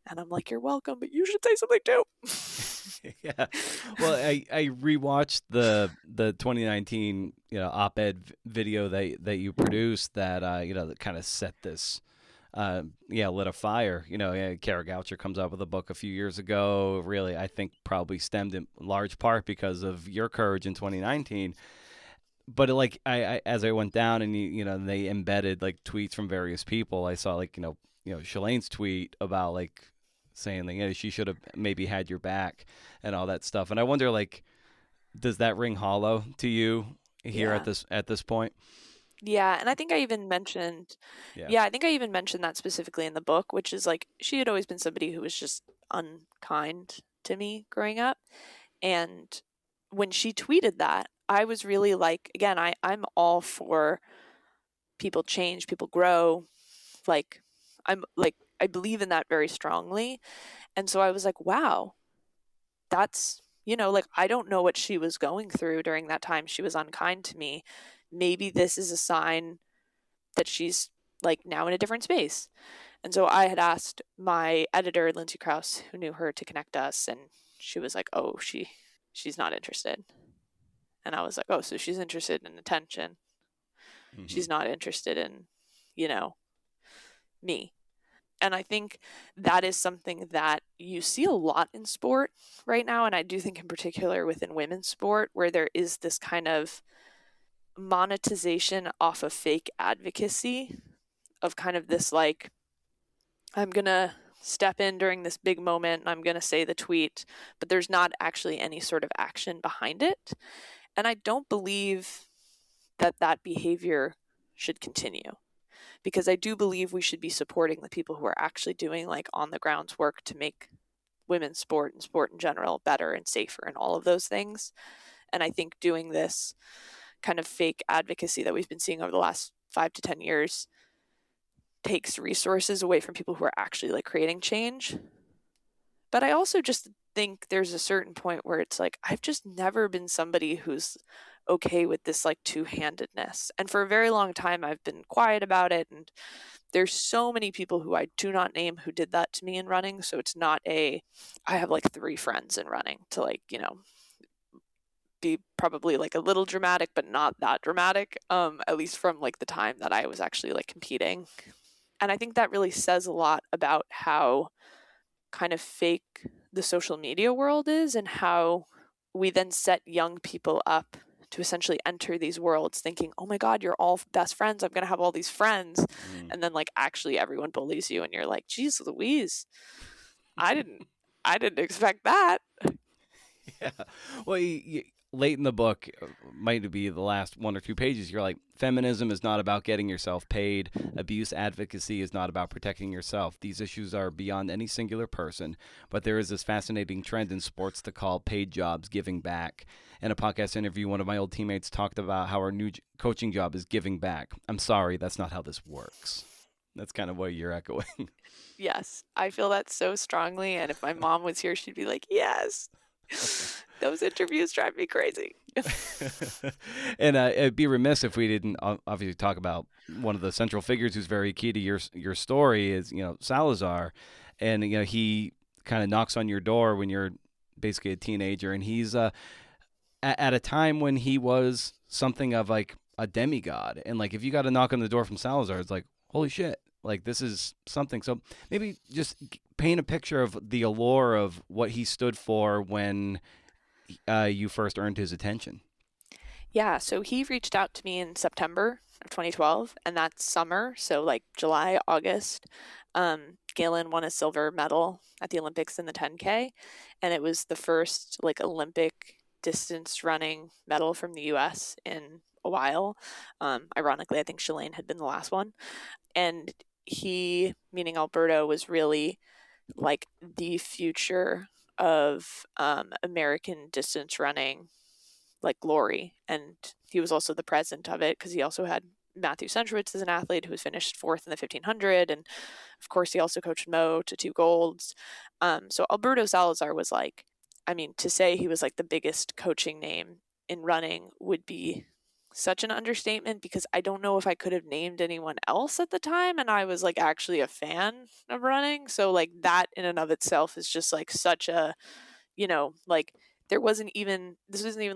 And I'm like, you're welcome, but you should say something too. Yeah. Well, I rewatched the 2019 op-ed video that you produced that that kind of set this lit a fire. Kara Goucher comes out with a book a few years ago. Really, I think probably stemmed in large part because of your courage in 2019. But like I as I went down and they embedded like tweets from various people. I saw like Shalane's tweet about like saying that she should have maybe had your back and all that stuff. And I wonder, like, does that ring hollow to you here at this point? Yeah, and I think I even mentioned I think I even mentioned that specifically in the book, which is like she had always been somebody who was just unkind to me growing up. And when she tweeted that, I was really like, again, I'm all for people change, people grow. Like, I'm like, I believe in that very strongly. And so I was like, wow, that's, like, I don't know what she was going through during that time. She was unkind to me. Maybe this is a sign that she's like now in a different space. And so I had asked my editor, Lindsay Krause, who knew her, to connect us. And she was like, oh, she's not interested. And I was like, oh, so she's interested in attention. Mm-hmm. She's not interested in, me. And I think that is something that you see a lot in sport right now. And I do think in particular within women's sport, where there is this kind of monetization off of fake advocacy of kind of this, like, I'm going to step in during this big moment and I'm going to say the tweet, but there's not actually any sort of action behind it. And I don't believe that behavior should continue, because I do believe we should be supporting the people who are actually doing like on the grounds work to make women's sport and sport in general better and safer and all of those things. And I think doing this kind of fake advocacy that we've been seeing over the last 5 to 10 years takes resources away from people who are actually like creating change. But I also just think there's a certain point where it's like, I've just never been somebody who's okay with this like two-handedness. And for a very long time, I've been quiet about it. And there's so many people who I do not name who did that to me in running. So it's not I have like 3 friends in running to like, be probably like a little dramatic, but not that dramatic, at least from like the time that I was actually like competing. And I think that really says a lot about how kind of fake the social media world is and how we then set young people up to essentially enter these worlds thinking, oh my God, you're all best friends. I'm going to have all these friends. And then like actually everyone bullies you and you're like, geez Louise, I didn't expect that. Yeah. Well, late in the book, might be the last 1 or 2 pages, you're like, feminism is not about getting yourself paid. Abuse advocacy is not about protecting yourself. These issues are beyond any singular person, but there is this fascinating trend in sports to call paid jobs giving back. In a podcast interview, one of my old teammates talked about how our new coaching job is giving back. I'm sorry, that's not how this works. That's kind of what you're echoing. Yes, I feel that so strongly. And if my mom was here, she'd be like, yes, those interviews drive me crazy. And it'd be remiss if we didn't obviously talk about one of the central figures who's very key to your story is, Salazar. And, he kind of knocks on your door when you're basically a teenager. And he's at a time when he was something of like a demigod. And like if you got a knock on the door from Salazar, it's like, holy shit. Like this is something. So maybe just paint a picture of the allure of what he stood for when you first earned his attention. Yeah, so he reached out to me in September of 2012, and that summer, so like July, August, Galen won a silver medal at the Olympics in the 10K, and it was the first like Olympic distance running medal from the U.S. in a while. Ironically, I think Shalane had been the last one. And he, meaning Alberto, was really like the future of American distance running, like glory. And he was also the president of it because he also had Matthew Centrowitz as an athlete who was finished fourth in the 1500. And of course, he also coached Mo to 2 golds. So Alberto Salazar was like, I mean, to say he was like the biggest coaching name in running would be such an understatement because I don't know if I could have named anyone else at the time, and I was like actually a fan of running. So like that in and of itself is just like such a, like this wasn't even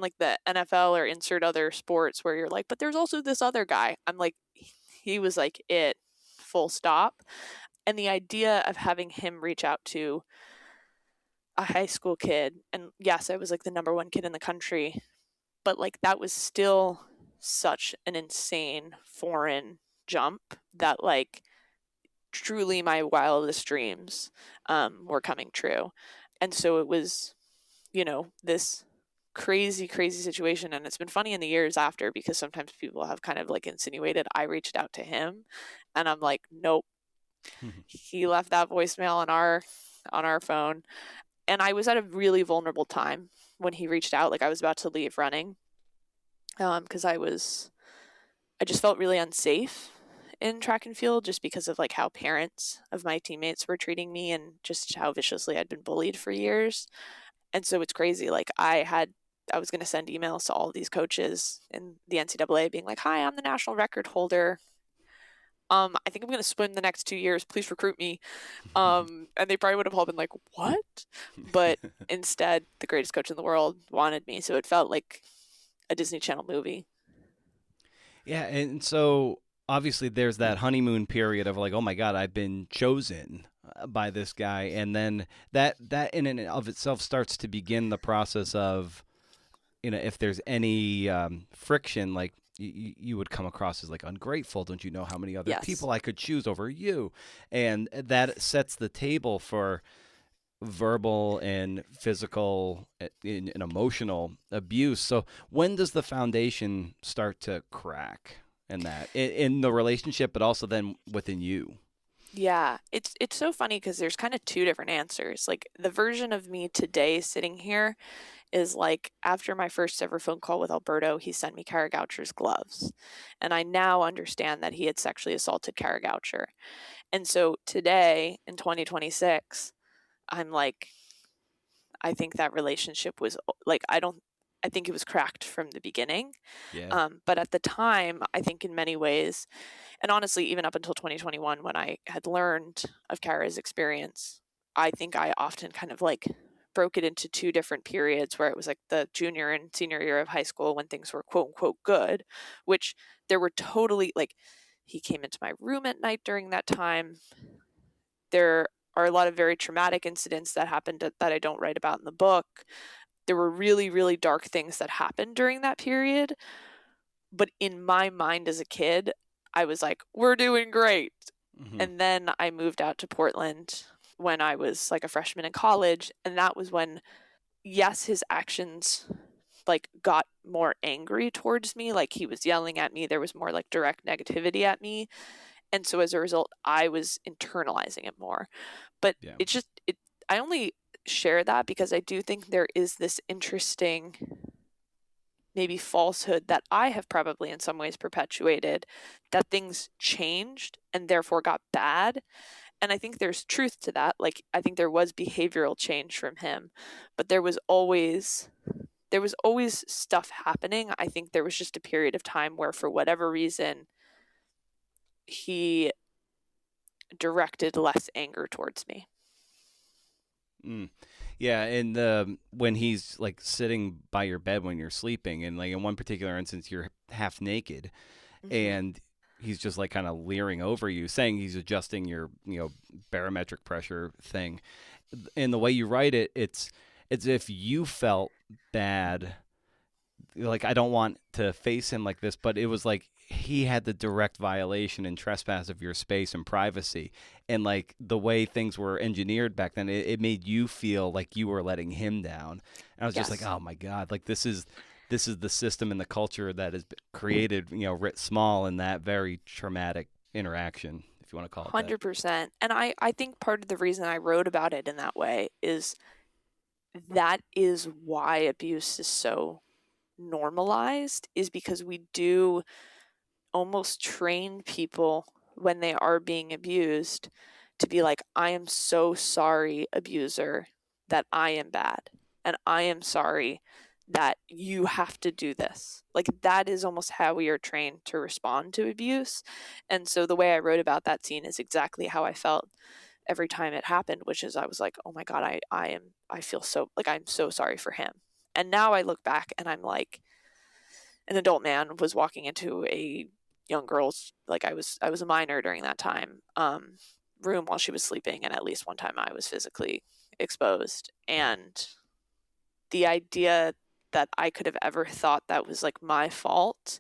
like the NFL or insert other sports where you're like, but there's also this other guy. I'm like, he was like it, full stop. And the idea of having him reach out to a high school kid, and yes, I was like the number 1 kid in the country, but like that was still such an insane foreign jump that like truly my wildest dreams were coming true. And so it was, this crazy situation. And it's been funny in the years after because sometimes people have kind of like insinuated I reached out to him, and I'm like, nope. He left that voicemail on our phone, and I was at a really vulnerable time when he reached out. Like I was about to leave running because I just felt really unsafe in track and field just because of like how parents of my teammates were treating me and just how viciously I'd been bullied for years. And so it's crazy. Like I was going to send emails to all of these coaches in the NCAA being like, hi, I'm the national record holder. I think I'm going to swim the next 2 years. Please recruit me. And they probably would have all been like, what? But instead, the greatest coach in the world wanted me. So it felt like a Disney Channel movie. Yeah, and so obviously there's that honeymoon period of like, oh my God, I've been chosen by this guy, and then that in and of itself starts to begin the process of, if there's any friction, like you would come across as like ungrateful. Don't you know how many other Yes. people I could choose over you? And that sets the table for verbal and physical and emotional abuse. So when does the foundation start to crack in the relationship, but also then within you? Yeah, it's so funny because there's kind of 2 different answers. Like the version of me today sitting here is like after my first ever phone call with Alberto, he sent me Kara Goucher's gloves. And I now understand that he had sexually assaulted Kara Goucher. And so today in 2026, I'm like, I think that relationship was like, I think it was cracked from the beginning. Yeah. But at the time, I think in many ways, and honestly, even up until 2021, when I had learned of Kara's experience, I think I often kind of like broke it into 2 different periods where it was like the junior and senior year of high school when things were quote unquote good, which there were totally like, he came into my room at night during that time. There are a lot of very traumatic incidents that happened that I don't write about in the book. There were really, really dark things that happened during that period. But in my mind as a kid, I was like, we're doing great. Mm-hmm. And then I moved out to Portland when I was like a freshman in college. And that was when, yes, his actions like got more angry towards me. Like he was yelling at me. There was more like direct negativity at me. And so as a result, I was internalizing it more. But Yeah. I only share that because I do think there is this interesting, maybe falsehood that I have probably in some ways perpetuated, that things changed and therefore got bad. And I think there's truth to that. Like, I think there was behavioral change from him, but there was always stuff happening. I think there was just a period of time where, for whatever reason, he directed less anger towards me. Yeah, and when he's like sitting by your bed when you're sleeping, and like in one particular instance you're half naked, and he's just like kind of leering over you, saying he's adjusting your barometric pressure thing. In the way you write it, it's as if you felt bad, like, I don't want to face him like this, but it was like he had the direct violation and trespass of your space and privacy. And like the way things were engineered back then, it made you feel like you were letting him down. And I was just like, oh my God, like this is the system and the culture that has created, writ small in that very traumatic interaction, if you want to call it 100%. And I think part of the reason I wrote about it in that way is that is why abuse is so normalized, is because we do almost train people when they are being abused to be like, I am so sorry, abuser, that I am bad. And I am sorry that you have to do this. Like, that is almost how we are trained to respond to abuse. And so the way I wrote about that scene is exactly how I felt every time it happened, which is I was like, oh my God, I feel so, like, I'm so sorry for him. And now I look back and I'm like, an adult man was walking into a young girl's, like, I was a minor during that time, room while she was sleeping, and at least one time I was physically exposed. And the idea that I could have ever thought that was like my fault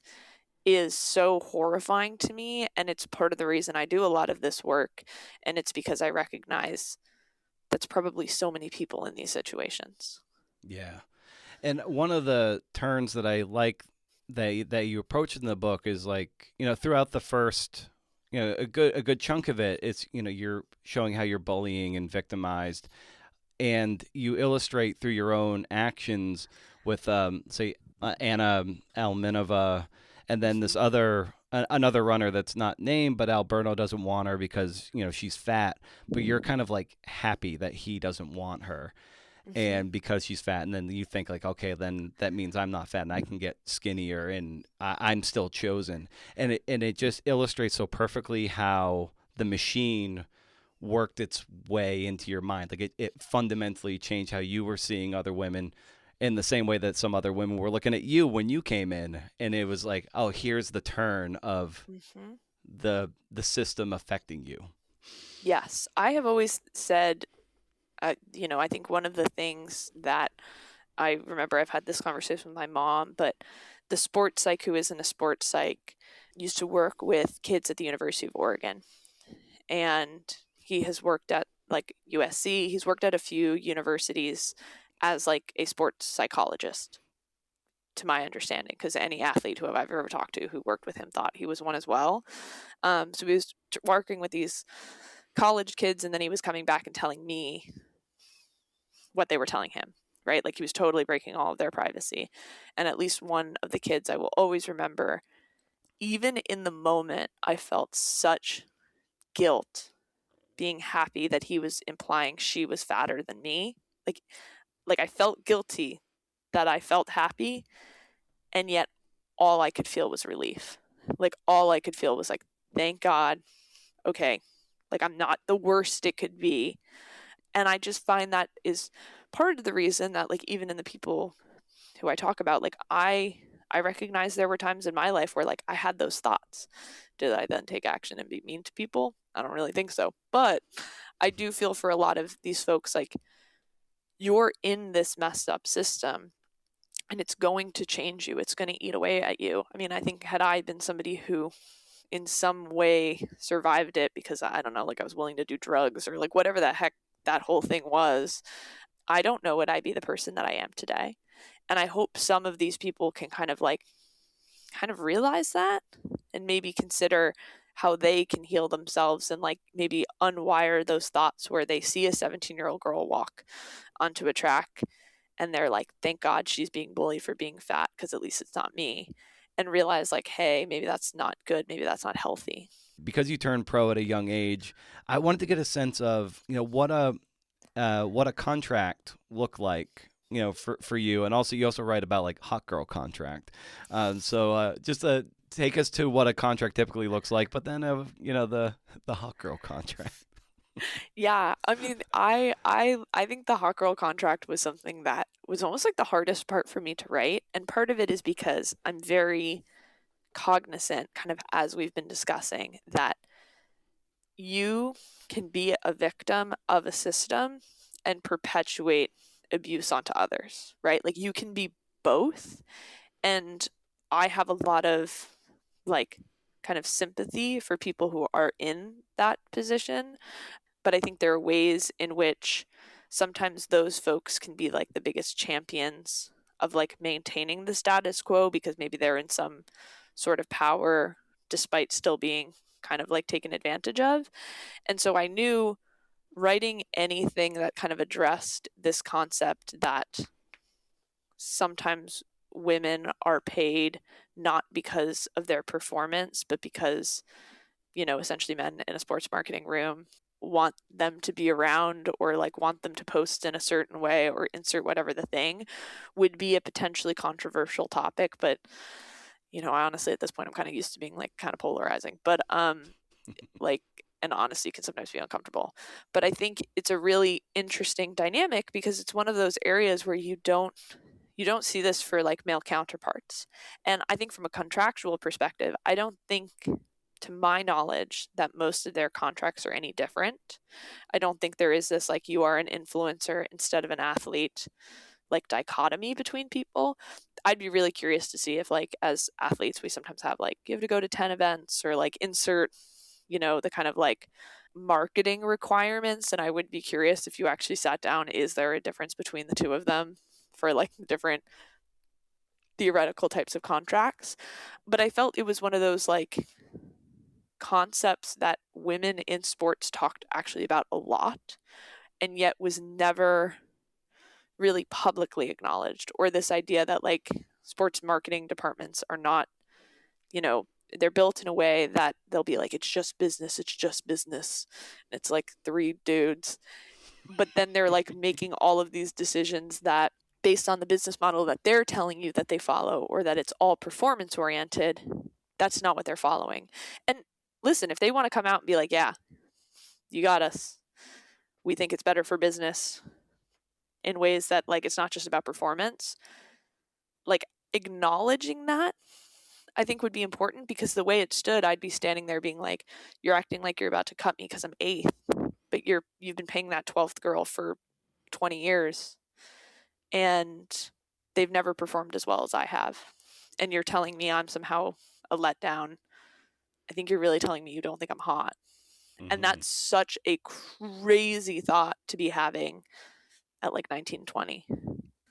is so horrifying to me. And it's part of the reason I do a lot of this work. And it's because I recognize that's probably so many people in these situations. Yeah. And one of the turns that I like that you approach in the book is like, throughout the first, a good chunk of it, it's, you're showing how you're bullying and victimized, and you illustrate through your own actions with, say, Anna Alminova, and then this another runner that's not named, but Alberto doesn't want her because, she's fat, but you're kind of like happy that he doesn't want her. And because she's fat, and then you think like, okay, then that means I'm not fat and I can get skinnier and I'm still chosen. And it just illustrates so perfectly how the machine worked its way into your mind. Like it fundamentally changed how you were seeing other women, in the same way that some other women were looking at you when you came in. And it was like, oh, here's the turn of the system affecting you. Yes. I have always said, I think one of the things that I remember, I've had this conversation with my mom, but the sports psych who isn't a sports psych used to work with kids at the University of Oregon. And he has worked at like USC. He's worked at a few universities as like a sports psychologist, to my understanding, because any athlete who I've ever talked to who worked with him thought he was one as well. So he was working with these college kids, and then he was coming back and telling me what they were telling him, right? Like, he was totally breaking all of their privacy. And at least one of the kids I will always remember, even in the moment, I felt such guilt being happy that he was implying she was fatter than me. Like I felt guilty that I felt happy, and yet all I could feel was relief. Like, all I could feel was like, thank God, okay, like, I'm not the worst it could be. And I just find that is part of the reason that, like, even in the people who I talk about, like, I recognize there were times in my life where, like, I had those thoughts. Did I then take action and be mean to people? I don't really think so. But I do feel for a lot of these folks, like, you're in this messed up system and it's going to change you. It's going to eat away at you. I mean, I think had I been somebody who in some way survived it because, I don't know, like, I was willing to do drugs or like whatever the heck that whole thing was, I don't know would I be the person that I am today. And I hope some of these people can kind of realize that and maybe consider how they can heal themselves and like maybe unwire those thoughts where they see a 17-year-old girl walk onto a track and they're like, thank God she's being bullied for being fat because at least it's not me, and realize like, hey, maybe that's not good, maybe that's not healthy. Because you turned pro at a young age, I wanted to get a sense of, what a contract looked like, for you. And also, you also write about like hot girl contract. So just take us to what a contract typically looks like, but then, the hot girl contract. Yeah, I mean, I think the hot girl contract was something that was almost like the hardest part for me to write, and part of it is because I'm very cognizant, kind of as we've been discussing, that you can be a victim of a system and perpetuate abuse onto others, right? Like you can be both. And I have a lot of like kind of sympathy for people who are in that position. But I think there are ways in which sometimes those folks can be like the biggest champions of like maintaining the status quo because maybe they're in some sort of power despite still being kind of like taken advantage of. And so I knew writing anything that kind of addressed this concept that sometimes women are paid not because of their performance, but because, essentially men in a sports marketing room want them to be around or like want them to post in a certain way or insert whatever the thing would be a potentially controversial topic. But, I honestly at this point I'm kind of used to being like kind of polarizing. But like, and honesty can sometimes be uncomfortable. But I think it's a really interesting dynamic because it's one of those areas where you don't see this for like male counterparts. And I think from a contractual perspective, I don't think, to my knowledge, that most of their contracts are any different. I don't think there is this like you are an influencer instead of an athlete like dichotomy between people. I'd be really curious to see if like as athletes we sometimes have like you have to go to 10 events or like insert the kind of like marketing requirements. And I would be curious if you actually sat down, is there a difference between the two of them for like different theoretical types of contracts? But I felt it was one of those like concepts that women in sports talked actually about a lot and yet was never really publicly acknowledged, or this idea that like sports marketing departments are not, they're built in a way that they'll be like, it's just business. And it's like three dudes. But then they're like making all of these decisions that based on the business model that they're telling you that they follow or that it's all performance oriented, that's not what they're following. And listen, if they want to come out and be like, yeah, you got us, we think it's better for business in ways that like it's not just about performance, like acknowledging that I think would be important, because the way it stood, I'd be standing there being like, you're acting like you're about to cut me because I'm eighth, but you've been paying that 12th girl for 20 years and they've never performed as well as I have. And you're telling me I'm somehow a letdown. I think you're really telling me you don't think I'm hot. Mm-hmm. And that's such a crazy thought to be having at like 19, 20.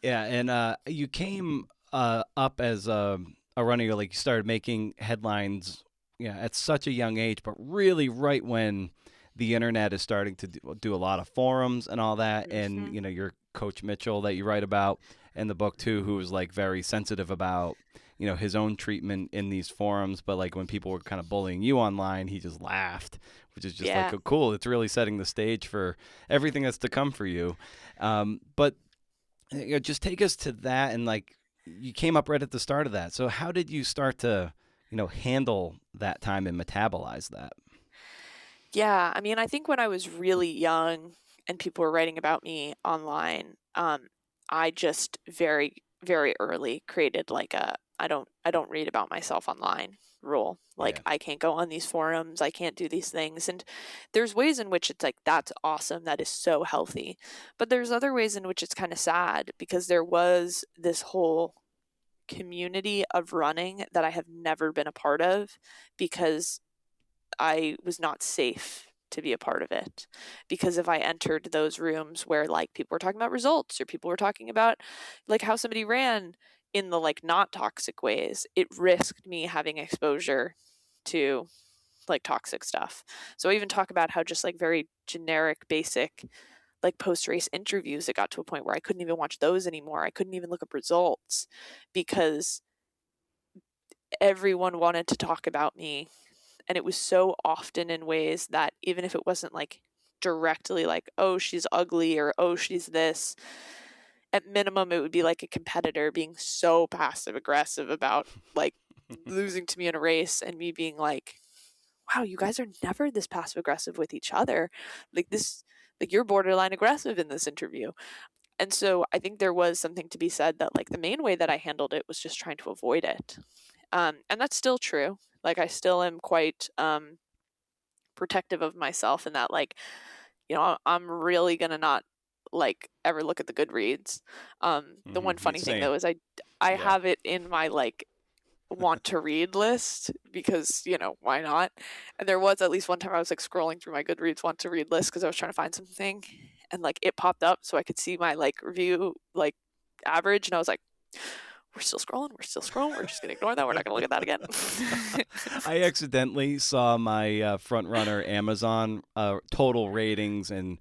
Yeah. And you came up as a runner, like you started making headlines at such a young age, but really right when the internet is starting to do a lot of forums and all that. Mm-hmm. And, your Coach Mitchell that you write about in the book too, who was like very sensitive about, his own treatment in these forums. But like when people were kind of bullying you online, he just laughed, which is just like, cool. It's really setting the stage for everything that's to come for you. But just take us to that. And like, you came up right at the start of that. So how did you start to, handle that time and metabolize that? Yeah, I mean, I think when I was really young and people were writing about me online, I just very, very early created like a I don't read about myself online rule. Like I can't go on these forums, I can't do these things. And there's ways in which it's like, that's awesome, that is so healthy. But there's other ways in which it's kind of sad, because there was this whole community of running that I have never been a part of because I was not safe to be a part of it. Because if I entered those rooms where like people were talking about results or people were talking about like how somebody ran in the like not toxic ways, it risked me having exposure to like toxic stuff. So I even talk about how just like very generic, basic like post-race interviews, it got to a point where I couldn't even watch those anymore. I couldn't even look up results because everyone wanted to talk about me. And it was so often in ways that even if it wasn't like directly like, oh, she's ugly or oh, she's this, at minimum, it would be like a competitor being so passive aggressive about like losing to me in a race and me being like, wow, you guys are never this passive aggressive with each other. Like this, like you're borderline aggressive in this interview. And so I think there was something to be said that like the main way that I handled it was just trying to avoid it. And that's still true. Like I still am quite protective of myself in that like, you know, I'm really going to not like ever look at the Goodreads. The one funny thing Same. though is I Yeah. have it in my like want to read list because, you know, why not? And there was at least one time I was like scrolling through my Goodreads want to read list because I was trying to find something and like it popped up so I could see my like review like average and I was like, we're still scrolling, we're just gonna ignore that, we're not gonna look at that again. I accidentally saw my front runner Amazon total ratings and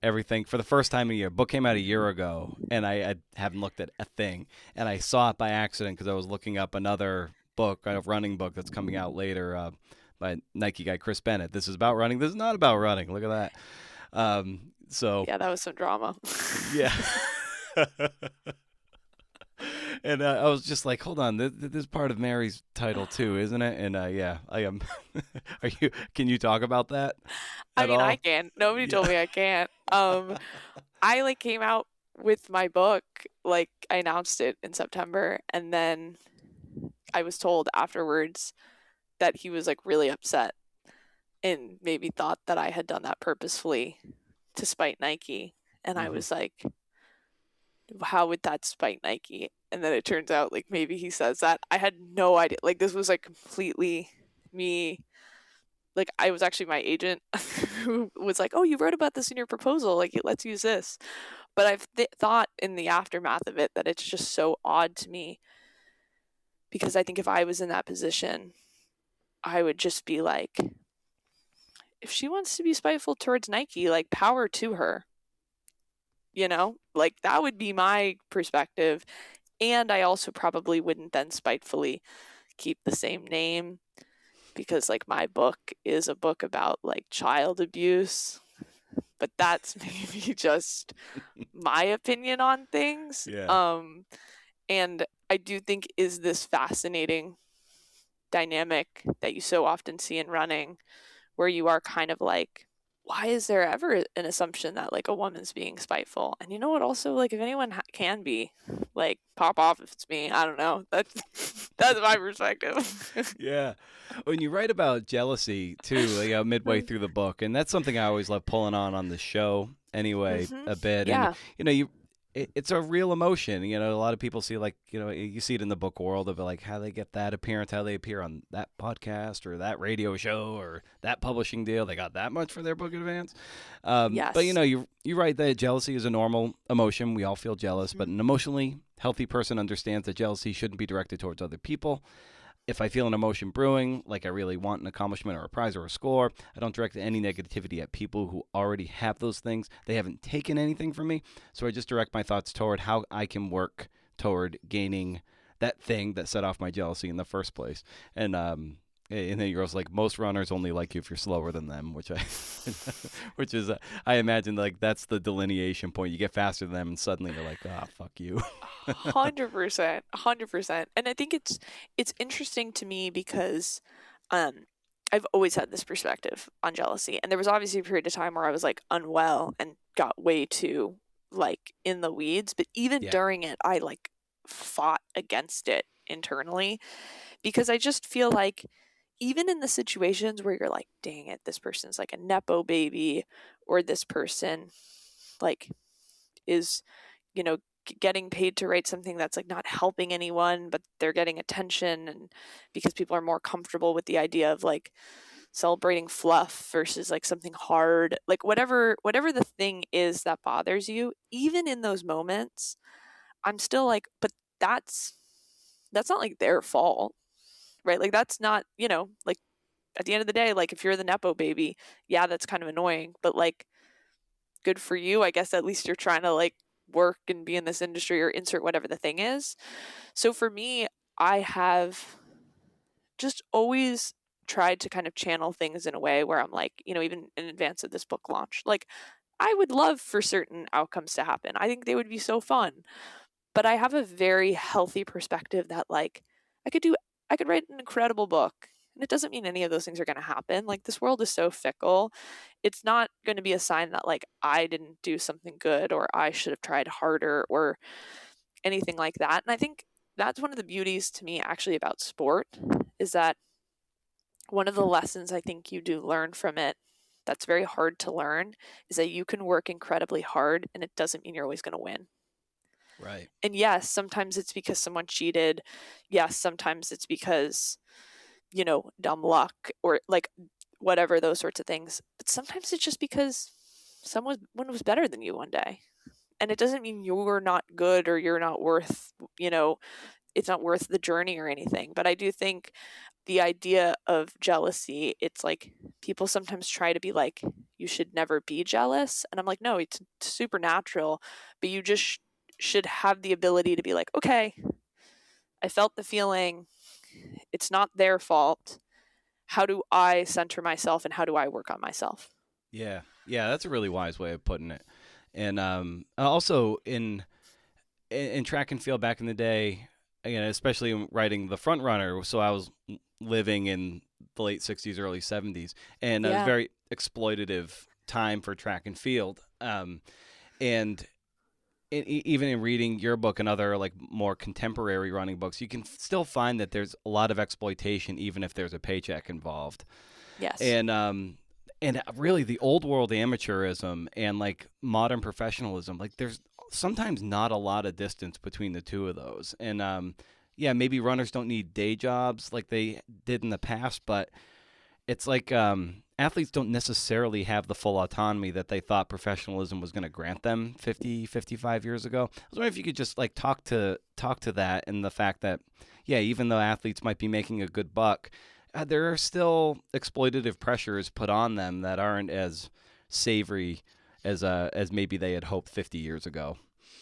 everything for the first time in a year. Book came out a year ago, and I haven't looked at a thing. And I saw it by accident because I was looking up another book, a running book that's coming out later by Nike guy Chris Bennett. This is about running. This is not about running. Look at that. So Yeah, that was some drama. yeah. And I was just like, hold on, this is part of Mary's title too, isn't it? And yeah, I am. Can you talk about that? I at mean, all? I can. Nobody told me I can't. I like came out with my book, like I announced it in September, and then I was told afterwards that he was like really upset and maybe thought that I had done that purposefully to spite Nike. And I was like, how would that spite Nike? And then it turns out like maybe he says that. I had no idea. Like this was like completely me. Like I was actually my agent who was like, oh, you wrote about this in your proposal. Like let's use this. But I've thought in the aftermath of it that it's just so odd to me because I think if I was in that position, I would just be like, if she wants to be spiteful towards Nike, like power to her. You know, like that would be my perspective. And I also probably wouldn't then spitefully keep the same name because like my book is a book about like child abuse. But that's maybe just my opinion on things. Yeah. And I do think is this fascinating dynamic that you so often see in running where you are kind of like, why is there ever an assumption that like a woman's being spiteful? And you know what? Also, like if anyone can be, like pop off if it's me. I don't know. That's my perspective. Yeah. When you write about jealousy too, like midway through the book, and that's something I always love pulling on the show anyway, a bit. Yeah. And it's a real emotion. You know, a lot of people see like, you know, you see it in the book world of like how they get that appearance, how they appear on that podcast or that radio show or that publishing deal. They got that much for their book advance. Yes. But you know, you write that jealousy is a normal emotion. We all feel jealous, but an emotionally healthy person understands that jealousy shouldn't be directed towards other people. If I feel an emotion brewing, like I really want an accomplishment or a prize or a score, I don't direct any negativity at people who already have those things. They haven't taken anything from me, so I just direct my thoughts toward how I can work toward gaining that thing that set off my jealousy in the first place. And then he goes like, most runners only like you if you're slower than them, which is I imagine like that's the delineation point. You get faster than them, and suddenly you're like, ah, fuck you. 100%. And I think it's interesting to me because I've always had this perspective on jealousy. And there was obviously a period of time where I was like unwell and got way too like in the weeds. But even during it, I like fought against it internally because I just feel like even in the situations where you're like, dang it, this person's like a Nepo baby or this person like is, you know, getting paid to write something that's like not helping anyone, but they're getting attention and because people are more comfortable with the idea of like celebrating fluff versus like something hard, like whatever the thing is that bothers you, even in those moments, I'm still like, but that's not like their fault, right? Like that's not, you know, like at the end of the day, like if you're the Nepo baby, yeah, that's kind of annoying, but like good for you. I guess at least you're trying to like work and be in this industry or insert whatever the thing is. So for me, I have just always tried to kind of channel things in a way where I'm like, even in advance of this book launch, like I would love for certain outcomes to happen. I think they would be so fun. But I have a very healthy perspective that like I could write an incredible book. And it doesn't mean any of those things are going to happen. Like this world is so fickle. It's not going to be a sign that like I didn't do something good or I should have tried harder or anything like that. And I think that's one of the beauties to me actually about sport is that one of the lessons I think you do learn from it that's very hard to learn is that you can work incredibly hard and it doesn't mean you're always going to win. Right. And yes, sometimes it's because someone cheated. Yes, sometimes it's because, dumb luck or like whatever, those sorts of things. But sometimes it's just because someone was better than you one day. And it doesn't mean you're not good or you're not worth, it's not worth the journey or anything. But I do think the idea of jealousy, it's like people sometimes try to be like, you should never be jealous. And I'm like, no, it's supernatural, but you just should have the ability to be like, okay, I felt the feeling. It's not their fault. How do I center myself and how do I work on myself? Yeah. Yeah, that's a really wise way of putting it. And also in track and field back in the day, especially in writing The Front Runner, so I was living in the late 60s, early 70s, and it was a very exploitative time for track and field. And even in reading your book and other like more contemporary running books, you can still find that there's a lot of exploitation, even if there's a paycheck involved. Yes. And really the old world amateurism and like modern professionalism, like there's sometimes not a lot of distance between the two of those. And maybe runners don't need day jobs like they did in the past, but it's like athletes don't necessarily have the full autonomy that they thought professionalism was going to grant them 50, 55 years ago. I was wondering if you could just like talk to that and the fact that, even though athletes might be making a good buck, there are still exploitative pressures put on them that aren't as savory as maybe they had hoped 50 years ago.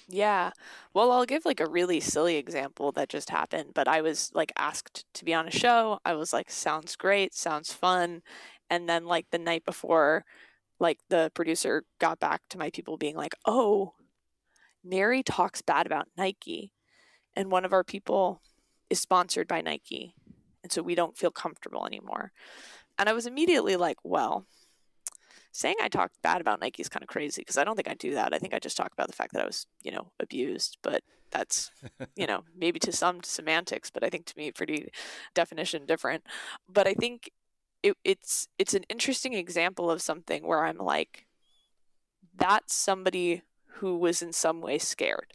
Yeah. Well, I'll give like a really silly example that just happened, but I was like asked to be on a show. I was like, sounds great, sounds fun. And then like the night before, like the producer got back to my people being like, oh, Mary talks bad about Nike. And one of our people is sponsored by Nike. And so we don't feel comfortable anymore. And I was immediately like, well, saying I talked bad about Nike is kind of crazy because I don't think I do that. I think I just talk about the fact that I was, abused, but that's, maybe to some semantics, but I think to me pretty definition different. But I think it's an interesting example of something where I'm like, that's somebody who was in some way scared,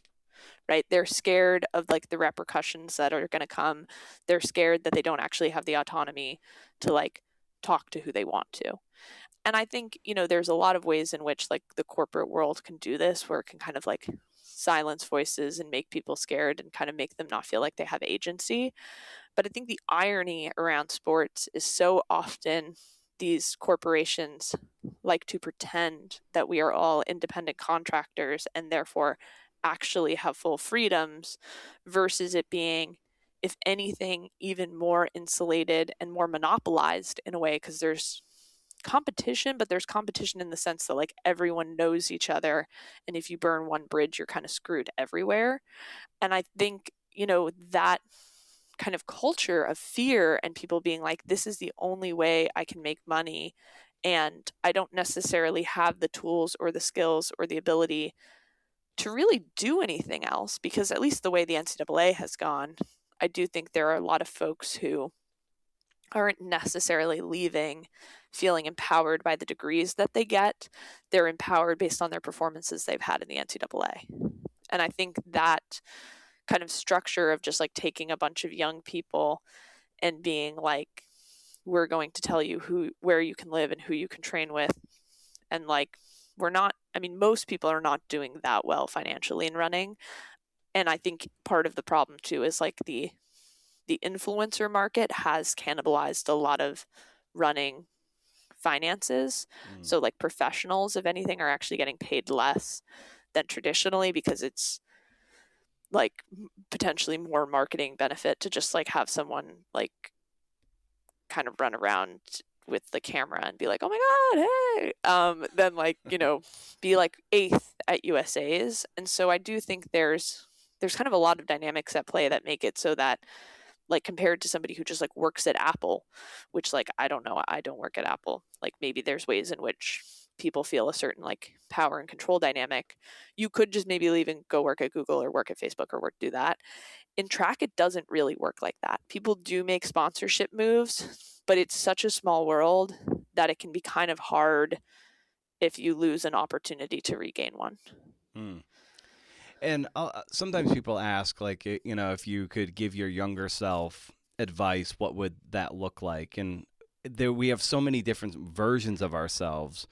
right? They're scared of like the repercussions that are going to come. They're scared that they don't actually have the autonomy to like talk to who they want to. And I think, there's a lot of ways in which like the corporate world can do this, where it can kind of like silence voices and make people scared and kind of make them not feel like they have agency. But I think the irony around sports is so often these corporations like to pretend that we are all independent contractors and therefore actually have full freedoms versus it being, if anything, even more insulated and more monopolized in a way, because there's competition, but there's competition in the sense that like everyone knows each other, and if you burn one bridge you're kind of screwed everywhere. And I think that kind of culture of fear and people being like, this is the only way I can make money, and I don't necessarily have the tools or the skills or the ability to really do anything else, because at least the way the NCAA has gone, I do think there are a lot of folks who aren't necessarily leaving feeling empowered by the degrees that they get. They're empowered based on their performances they've had in the NCAA. And I think that kind of structure of just like taking a bunch of young people and being like, we're going to tell you where you can live and who you can train with. And like, most people are not doing that well financially in running. And I think part of the problem too is like the influencer market has cannibalized a lot of running finances. So like professionals, if anything, are actually getting paid less than traditionally, because it's like potentially more marketing benefit to just like have someone like kind of run around with the camera and be like, oh my God, hey, then like, be like eighth at USA's. And so I do think there's kind of a lot of dynamics at play that make it so that, like, compared to somebody who just like works at Apple, which like, I don't know, I don't work at Apple. Like maybe there's ways in which people feel a certain like power and control dynamic. You could just maybe leave and go work at Google or work at Facebook or do that. In track, it doesn't really work like that. People do make sponsorship moves, but it's such a small world that it can be kind of hard if you lose an opportunity to regain one. And sometimes people ask, like, if you could give your younger self advice, what would that look like? And we have so many different versions of ourselves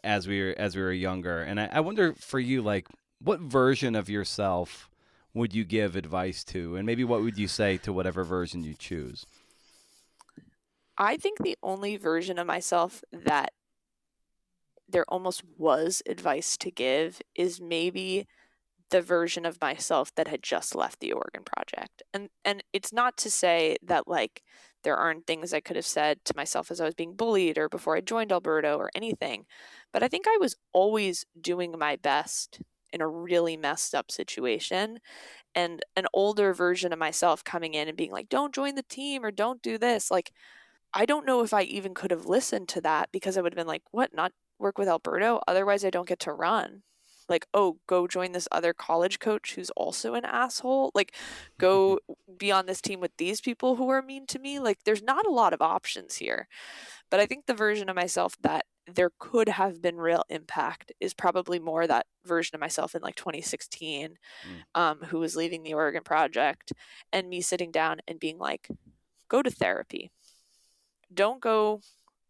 as we were younger. And I wonder for you, like, what version of yourself would you give advice to? And maybe what would you say to whatever version you choose? I think the only version of myself that there almost was advice to give is maybe the version of myself that had just left the Oregon Project. And it's not to say that like there aren't things I could have said to myself as I was being bullied or before I joined Alberto or anything, but I think I was always doing my best in a really messed up situation. And an older version of myself coming in and being like, don't join the team or don't do this. Like, I don't know if I even could have listened to that, because I would have been like, what, not work with Alberto? Otherwise I don't get to run. Like, oh, go join this other college coach who's also an asshole. Like, go be on this team with these people who are mean to me. Like, there's not a lot of options here. But I think the version of myself that there could have been real impact is probably more that version of myself in like 2016, who was leaving the Oregon Project, and me sitting down and being like, go to therapy. Don't go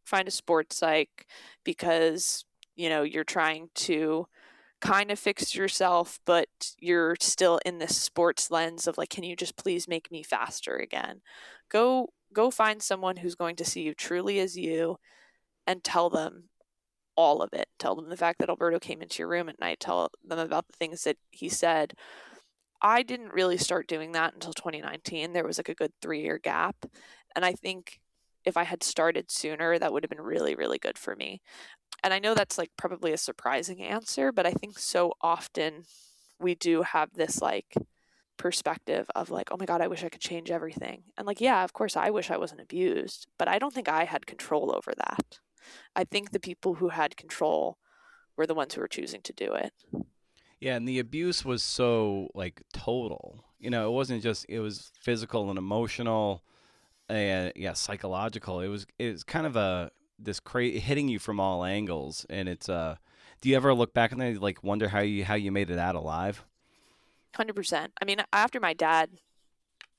find a sports psych because, you're trying to kind of fix yourself, but you're still in this sports lens of like, can you just please make me faster again? Go find someone who's going to see you truly as you and tell them all of it. Tell them the fact that Alberto came into your room at night. Tell them about the things that he said. I didn't really start doing that until 2019. There was like a good 3-year gap. And I think if I had started sooner, that would have been really, really good for me. And I know that's like probably a surprising answer, but I think so often we do have this like perspective of like, oh my God, I wish I could change everything. And like, yeah, of course I wish I wasn't abused, but I don't think I had control over that. I think the people who had control were the ones who were choosing to do it. Yeah, and the abuse was so like total. It wasn't just, it was physical and emotional and psychological. It was kind of hitting you from all angles. And it's do you ever look back on that and like wonder how you made it out alive? 100%. I mean, after my dad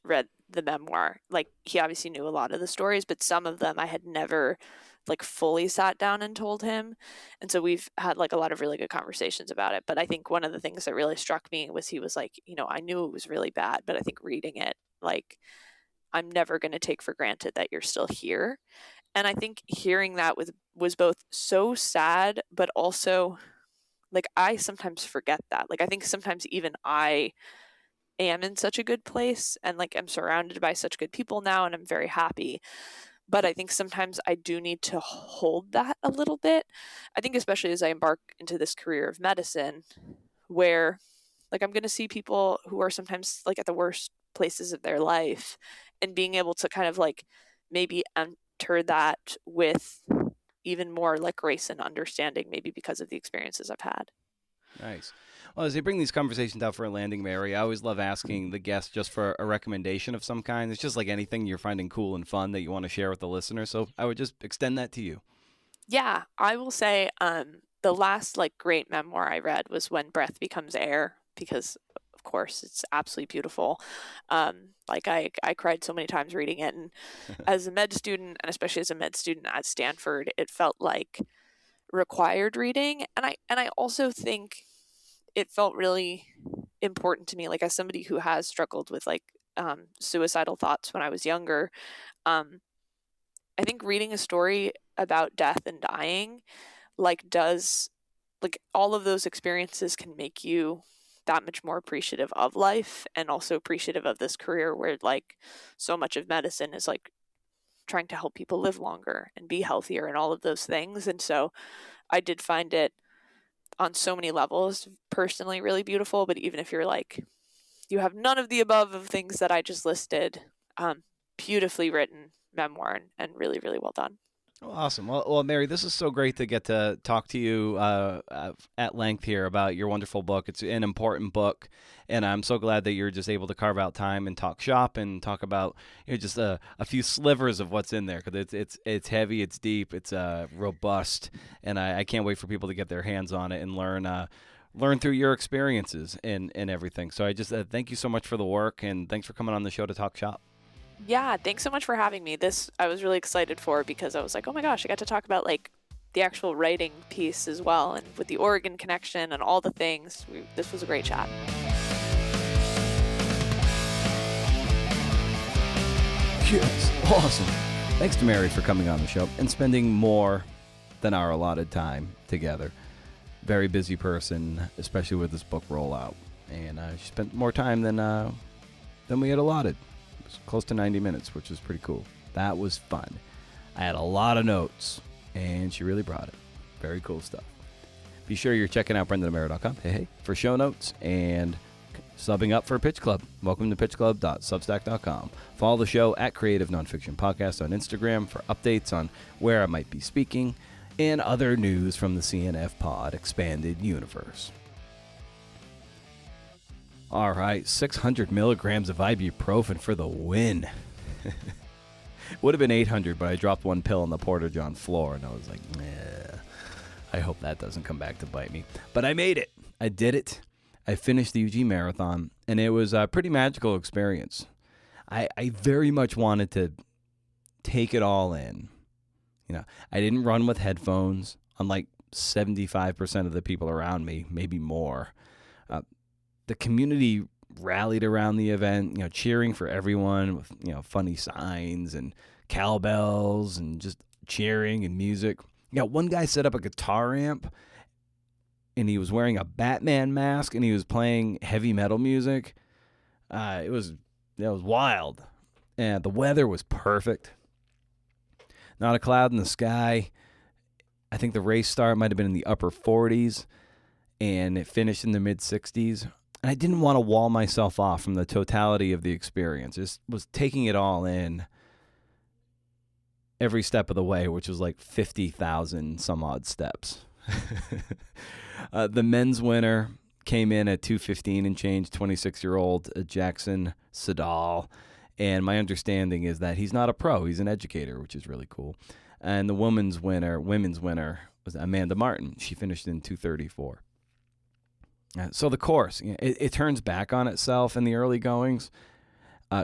read the memoir, like he obviously knew a lot of the stories, but some of them I had never like fully sat down and told him. And so we've had like a lot of really good conversations about it. But I think one of the things that really struck me was he was like, I knew it was really bad, but I think reading it, like, I'm never going to take for granted that you're still here. And I think hearing that was both so sad, but also like I sometimes forget that. Like I think sometimes even I am in such a good place and like I'm surrounded by such good people now and I'm very happy. But I think sometimes I do need to hold that a little bit. I think especially as I embark into this career of medicine, where like I'm going to see people who are sometimes like at the worst places of their life, and being able to kind of like maybe enter that with even more like grace and understanding, maybe because of the experiences I've had. Nice. Well, as they bring these conversations out for a landing, Mary, I always love asking the guests just for a recommendation of some kind. It's just like anything you're finding cool and fun that you want to share with the listener. So I would just extend that to you. Yeah, I will say the last like great memoir I read was When Breath Becomes Air, because of course it's absolutely beautiful. Like I cried so many times reading it, and as a med student, and especially as a med student at Stanford, it felt like required reading. And I also think it felt really important to me, like as somebody who has struggled with like suicidal thoughts when I was younger. I I think reading a story about death and dying, does all of those experiences can make you that much more appreciative of life, and also appreciative of this career where so much of medicine is trying to help people live longer and be healthier and all of those things. And so I did find it on so many levels personally really beautiful. But even if you're you have none of the above of things that I just listed, beautifully written memoir, and really, really well done. Oh, awesome. Well, Mary, this is so great to get to talk to you at length here about your wonderful book. It's an important book, and I'm so glad that you're just able to carve out time and talk shop and talk about just a few slivers of what's in there, because it's heavy, it's deep, it's robust, and I can't wait for people to get their hands on it and learn through your experiences and everything. So I just thank you so much for the work, and thanks for coming on the show to talk shop. Yeah, thanks so much for having me. This I was really excited for, because I was like, oh my gosh, I got to talk about the actual writing piece as well, and with the Oregon connection and all the things. This was a great chat. Yes, awesome. Thanks to Mary for coming on the show and spending more than our allotted time together. Very busy person, especially with this book rollout, and she spent more time than we had allotted. Close to 90 minutes, which was pretty cool. That was fun. I had a lot of notes, and she really brought it. Very cool stuff. Be sure you're checking out BrendanAmaro.com for show notes and subbing up for Pitch Club. Welcome to pitchclub.substack.com. Follow the show at Creative Nonfiction Podcast on Instagram for updates on where I might be speaking and other news from the CNF Pod Expanded Universe. All right, 600 milligrams of ibuprofen for the win. Would have been 800, but I dropped one pill on the Porta-John floor, and I was like, nah, I hope that doesn't come back to bite me. But I made it. I did it. I finished the UG Marathon, and it was a pretty magical experience. I very much wanted to take it all in. I didn't run with headphones, unlike 75% of the people around me, maybe more. The community rallied around the event, cheering for everyone with, funny signs and cowbells and just cheering and music. One guy set up a guitar amp, and he was wearing a Batman mask, and he was playing heavy metal music. It was wild. And the weather was perfect. Not a cloud in the sky. I think the race start might have been in the upper 40s, and it finished in the mid 60s. And I didn't want to wall myself off from the totality of the experience. Just was taking it all in every step of the way, which was 50,000 some odd steps. The men's winner came in at 2:15 and change, 26-year-old Jackson Sedal. And my understanding is that he's not a pro. He's an educator, which is really cool. And the women's winner was Amanda Martin. She finished in 2:34. So the course, it turns back on itself in the early goings.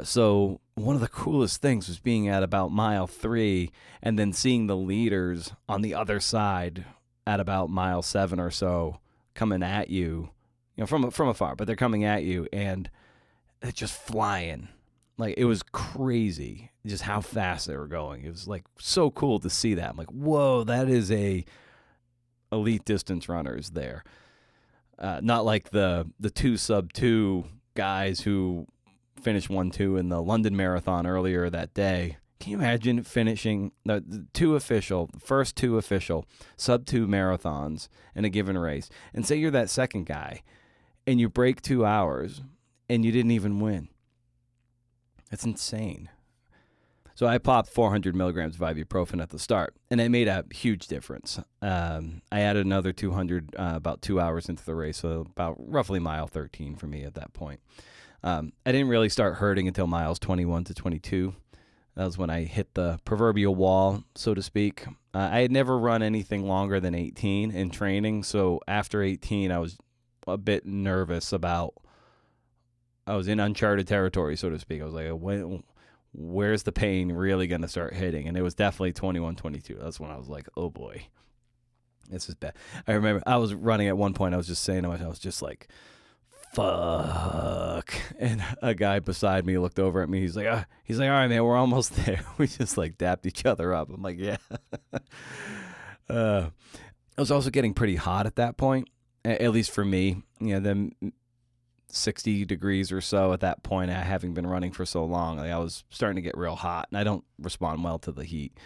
So one of the coolest things was being at about mile 3 and then seeing the leaders on the other side at about mile 7 or so coming at you, from afar, but they're coming at you, and they're just flying. It was crazy just how fast they were going. It was so cool to see that. I'm like, whoa, that is a elite distance runners there. Not like the 2 sub-2 guys who finished 1-2 in the London Marathon earlier that day. Can you imagine finishing the first two official sub-2 marathons in a given race, and say you're that second guy, and you break 2 hours, and you didn't even win? That's insane. So I popped 400 milligrams of ibuprofen at the start, and it made a huge difference. I added another 200 about 2 hours into the race, so about roughly mile 13 for me at that point. I didn't really start hurting until miles 21 to 22. That was when I hit the proverbial wall, so to speak. I had never run anything longer than 18 in training, so after 18, I was a bit nervous about. I was in uncharted territory, so to speak. I was like, where's the pain really going to start hitting? And it was definitely 21, 22. That's when I was like, oh boy, this is bad. I remember I was running at one point. I was just saying to myself, I was just like, fuck. And a guy beside me looked over at me. He's like, all right, man, we're almost there. We just like dapped each other up. I'm like, yeah. It was also getting pretty hot at that point, at least for me. Then 60 degrees or so at that point, having been running for so long. Like, I was starting to get real hot, and I don't respond well to the heat.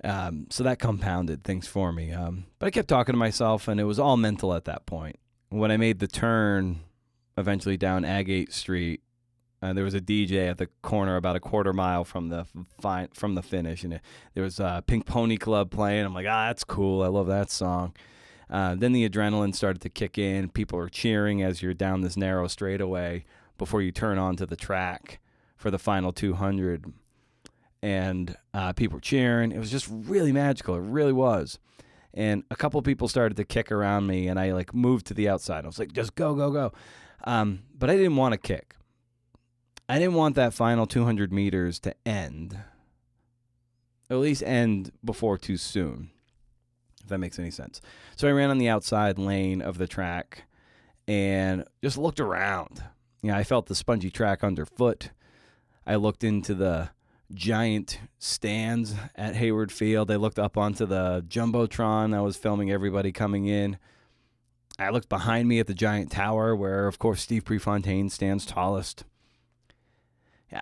So that compounded things for me. But I kept talking to myself, and it was all mental at that point. When I made the turn eventually down Agate Street, there was a DJ at the corner about a quarter mile from the finish, and there was a Pink Pony Club playing. I'm like, that's cool. I love that song. Then the adrenaline started to kick in. People are cheering as you're down this narrow straightaway before you turn onto the track for the final 200. And people were cheering. It was just really magical. It really was. And a couple people started to kick around me, and I like moved to the outside. I was like, just go, go, go. But I didn't want to kick. I didn't want that final 200 meters to end, at least end before too soon, if that makes any sense. So I ran on the outside lane of the track and just looked around. I felt the spongy track underfoot. I looked into the giant stands at Hayward Field. I looked up onto the Jumbotron that was filming everybody coming in. I looked behind me at the giant tower where, of course, Steve Prefontaine stands tallest.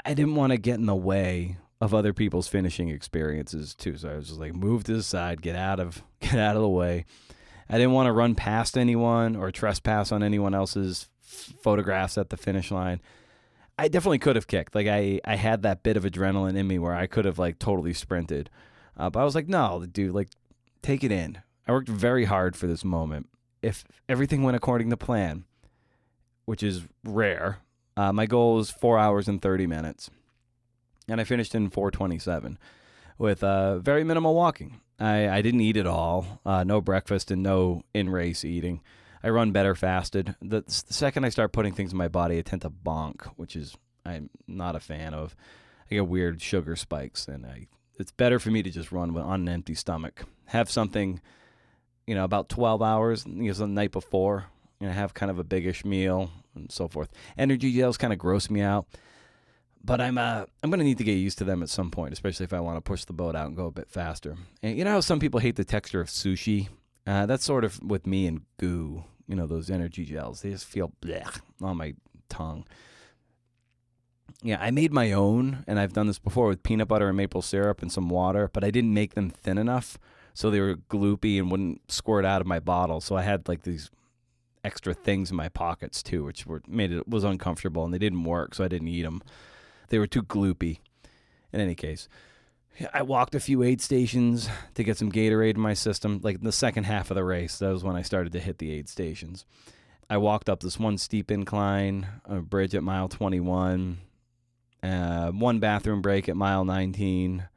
I didn't want to get in the way of other people's finishing experiences too, so I was just like, move to the side, get out of the way. I didn't want to run past anyone or trespass on anyone else's photographs at the finish line. I definitely could have kicked. Like I had that bit of adrenaline in me where I could have like totally sprinted, but I was like, no, dude, like take it in. I worked very hard for this moment. If everything went according to plan, which is rare. My goal was 4 hours and 30 minutes, and I finished in 4:27 with very minimal walking. I didn't eat at all, no breakfast and no in-race eating. I run better fasted. The second I start putting things in my body, I tend to bonk, which is I'm not a fan of. I get weird sugar spikes, and it's better for me to just run on an empty stomach. Have something, about 12 hours, the night before, have kind of a biggish meal and so forth. Energy gels kind of gross me out, but I'm going to need to get used to them at some point, especially if I want to push the boat out and go a bit faster. And how some people hate the texture of sushi? That's sort of with me and goo, those energy gels. They just feel blech on my tongue. Yeah, I made my own, and I've done this before with peanut butter and maple syrup and some water, but I didn't make them thin enough, so they were gloopy and wouldn't squirt out of my bottle. So I had like these extra things in my pockets too, which was uncomfortable, and they didn't work, so I didn't eat them. They were too gloopy. In any case, I walked a few aid stations to get some Gatorade in my system. Like the second half of the race, that was when I started to hit the aid stations. I walked up this one steep incline, a bridge at mile 21, one bathroom break at mile 19,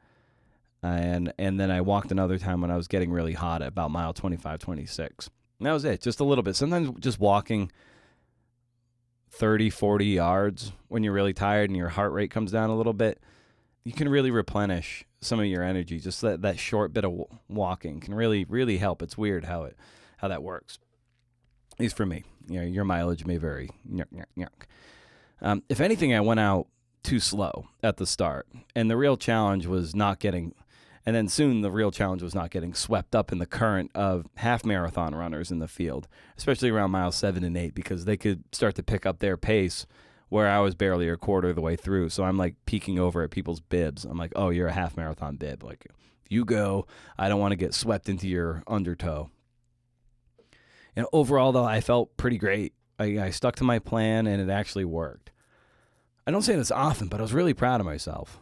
and then I walked another time when I was getting really hot at about mile 25, 26. And that was it, just a little bit. Sometimes just walking 30, 40 yards when you're really tired and your heart rate comes down a little bit, you can really replenish some of your energy. Just that short bit of walking can really, really help. It's weird how that works. At least for me. Your mileage may vary. If anything, I went out too slow at the start. And the real challenge was not getting swept up in the current of half marathon runners in the field, especially around miles 7 and 8, because they could start to pick up their pace where I was barely a quarter of the way through. So I'm like peeking over at people's bibs. I'm like, oh, you're a half marathon bib. Like, if you go, I don't want to get swept into your undertow. And overall, though, I felt pretty great. I stuck to my plan, and it actually worked. I don't say this often, but I was really proud of myself.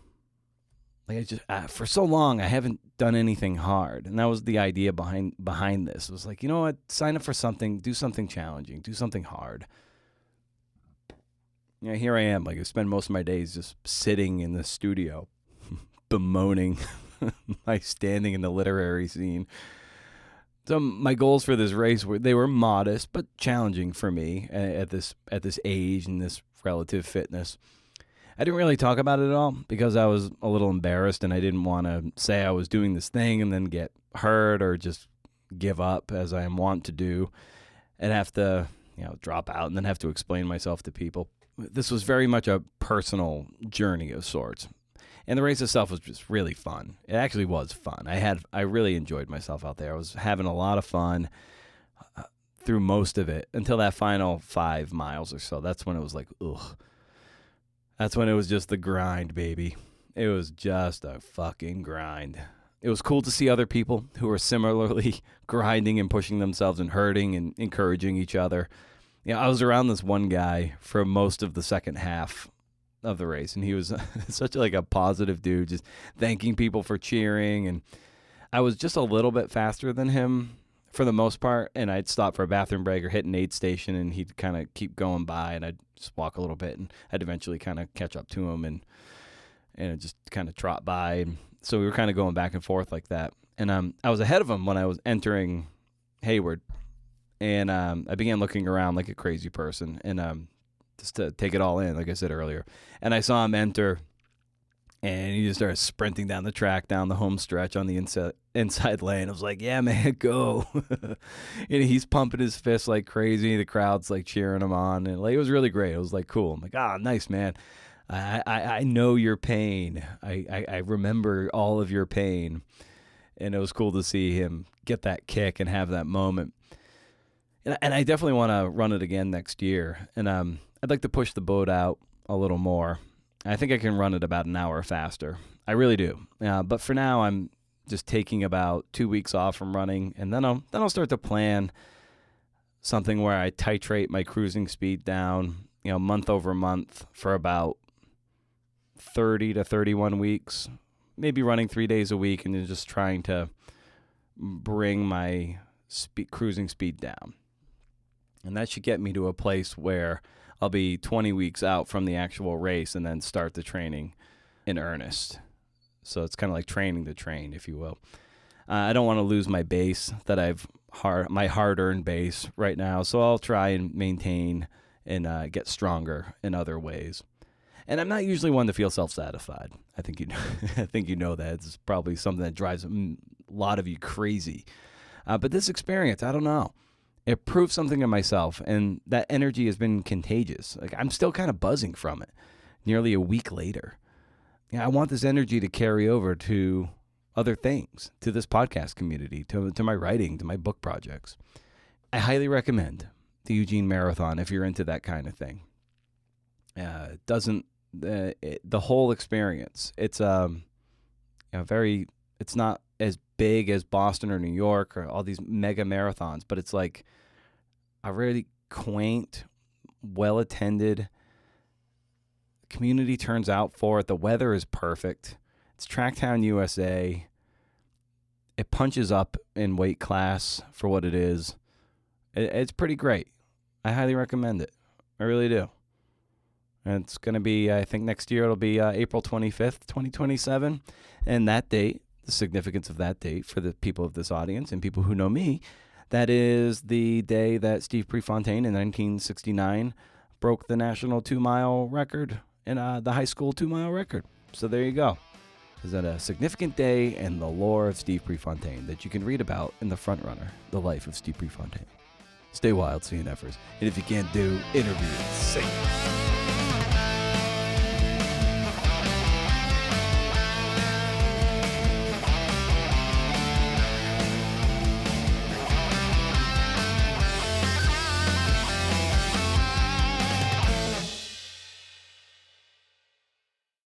Like, I just for so long, I haven't done anything hard, and that was the idea behind this. It was like, you know what? Sign up for something, do something challenging, do something hard. Here I am. Like, I spend most of my days just sitting in the studio, bemoaning my standing in the literary scene. So my goals for this race were modest but challenging for me at this age and this relative fitness. I didn't really talk about it at all because I was a little embarrassed, and I didn't want to say I was doing this thing and then get hurt or just give up, as I am wont to do, and have to drop out and then have to explain myself to people. This was very much a personal journey of sorts. And the race itself was just really fun. It actually was fun. I really enjoyed myself out there. I was having a lot of fun through most of it until that final 5 miles or so. That's when it was like, ugh. That's when it was just the grind, baby. It was just a fucking grind. It was cool to see other people who were similarly grinding and pushing themselves and hurting and encouraging each other. I was around this one guy for most of the second half of the race, and he was such a positive dude, just thanking people for cheering. And I was just a little bit faster than him for the most part, and I'd stop for a bathroom break or hit an aid station, and he'd kind of keep going by, and I'd just walk a little bit, and I'd eventually kind of catch up to him and just kind of trot by. And so we were kind of going back and forth like that. And I was ahead of him when I was entering Hayward, and I began looking around like a crazy person, and just to take it all in, like I said earlier. And I saw him enter, and he just started sprinting down the track, down the home stretch on the inside lane. I was like, yeah, man, go. And he's pumping his fists like crazy. The crowd's like cheering him on. And it was really great. It was like cool. I'm like, nice, man. I know your pain. I remember all of your pain. And it was cool to see him get that kick and have that moment. And I definitely want to run it again next year. And I'd like to push the boat out a little more. I think I can run it about an hour faster. I really do. But for now, I'm just taking about 2 weeks off from running, and then I'll start to plan something where I titrate my cruising speed down, month over month for about 30 to 31 weeks, maybe running 3 days a week, and then just trying to bring my cruising speed down. And that should get me to a place where I'll be 20 weeks out from the actual race and then start the training in earnest. So it's kind of like training to train, if you will. I don't want to lose my base that my hard-earned base right now. So I'll try and maintain and get stronger in other ways. And I'm not usually one to feel self-satisfied. I think you know that. It's probably something that drives a lot of you crazy. But this experience, I don't know. It proved something in myself, and that energy has been contagious. I'm still kind of buzzing from it nearly a week later. I want this energy to carry over to other things, to this podcast community, to my writing, to my book projects. I highly recommend the Eugene Marathon if you're into that kind of thing. The whole experience, it's it's not as big as Boston or New York or all these mega marathons, but it's like a really quaint, well-attended community turns out for it. The weather is perfect. It's Tracktown, USA. It punches up in weight class for what it is. It's pretty great. I highly recommend it. I really do. And it's going to be, I think next year it'll be April 25th, 2027. And that date, the significance of that date for the people of this audience and people who know me, that is the day that Steve Prefontaine in 1969 broke the national 2-mile record and the high school 2-mile record. So there you go. Is that a significant day in the lore of Steve Prefontaine that you can read about in The Front Runner, The Life of Steve Prefontaine. Stay wild, CNFers. And if you can't do interviews, sing.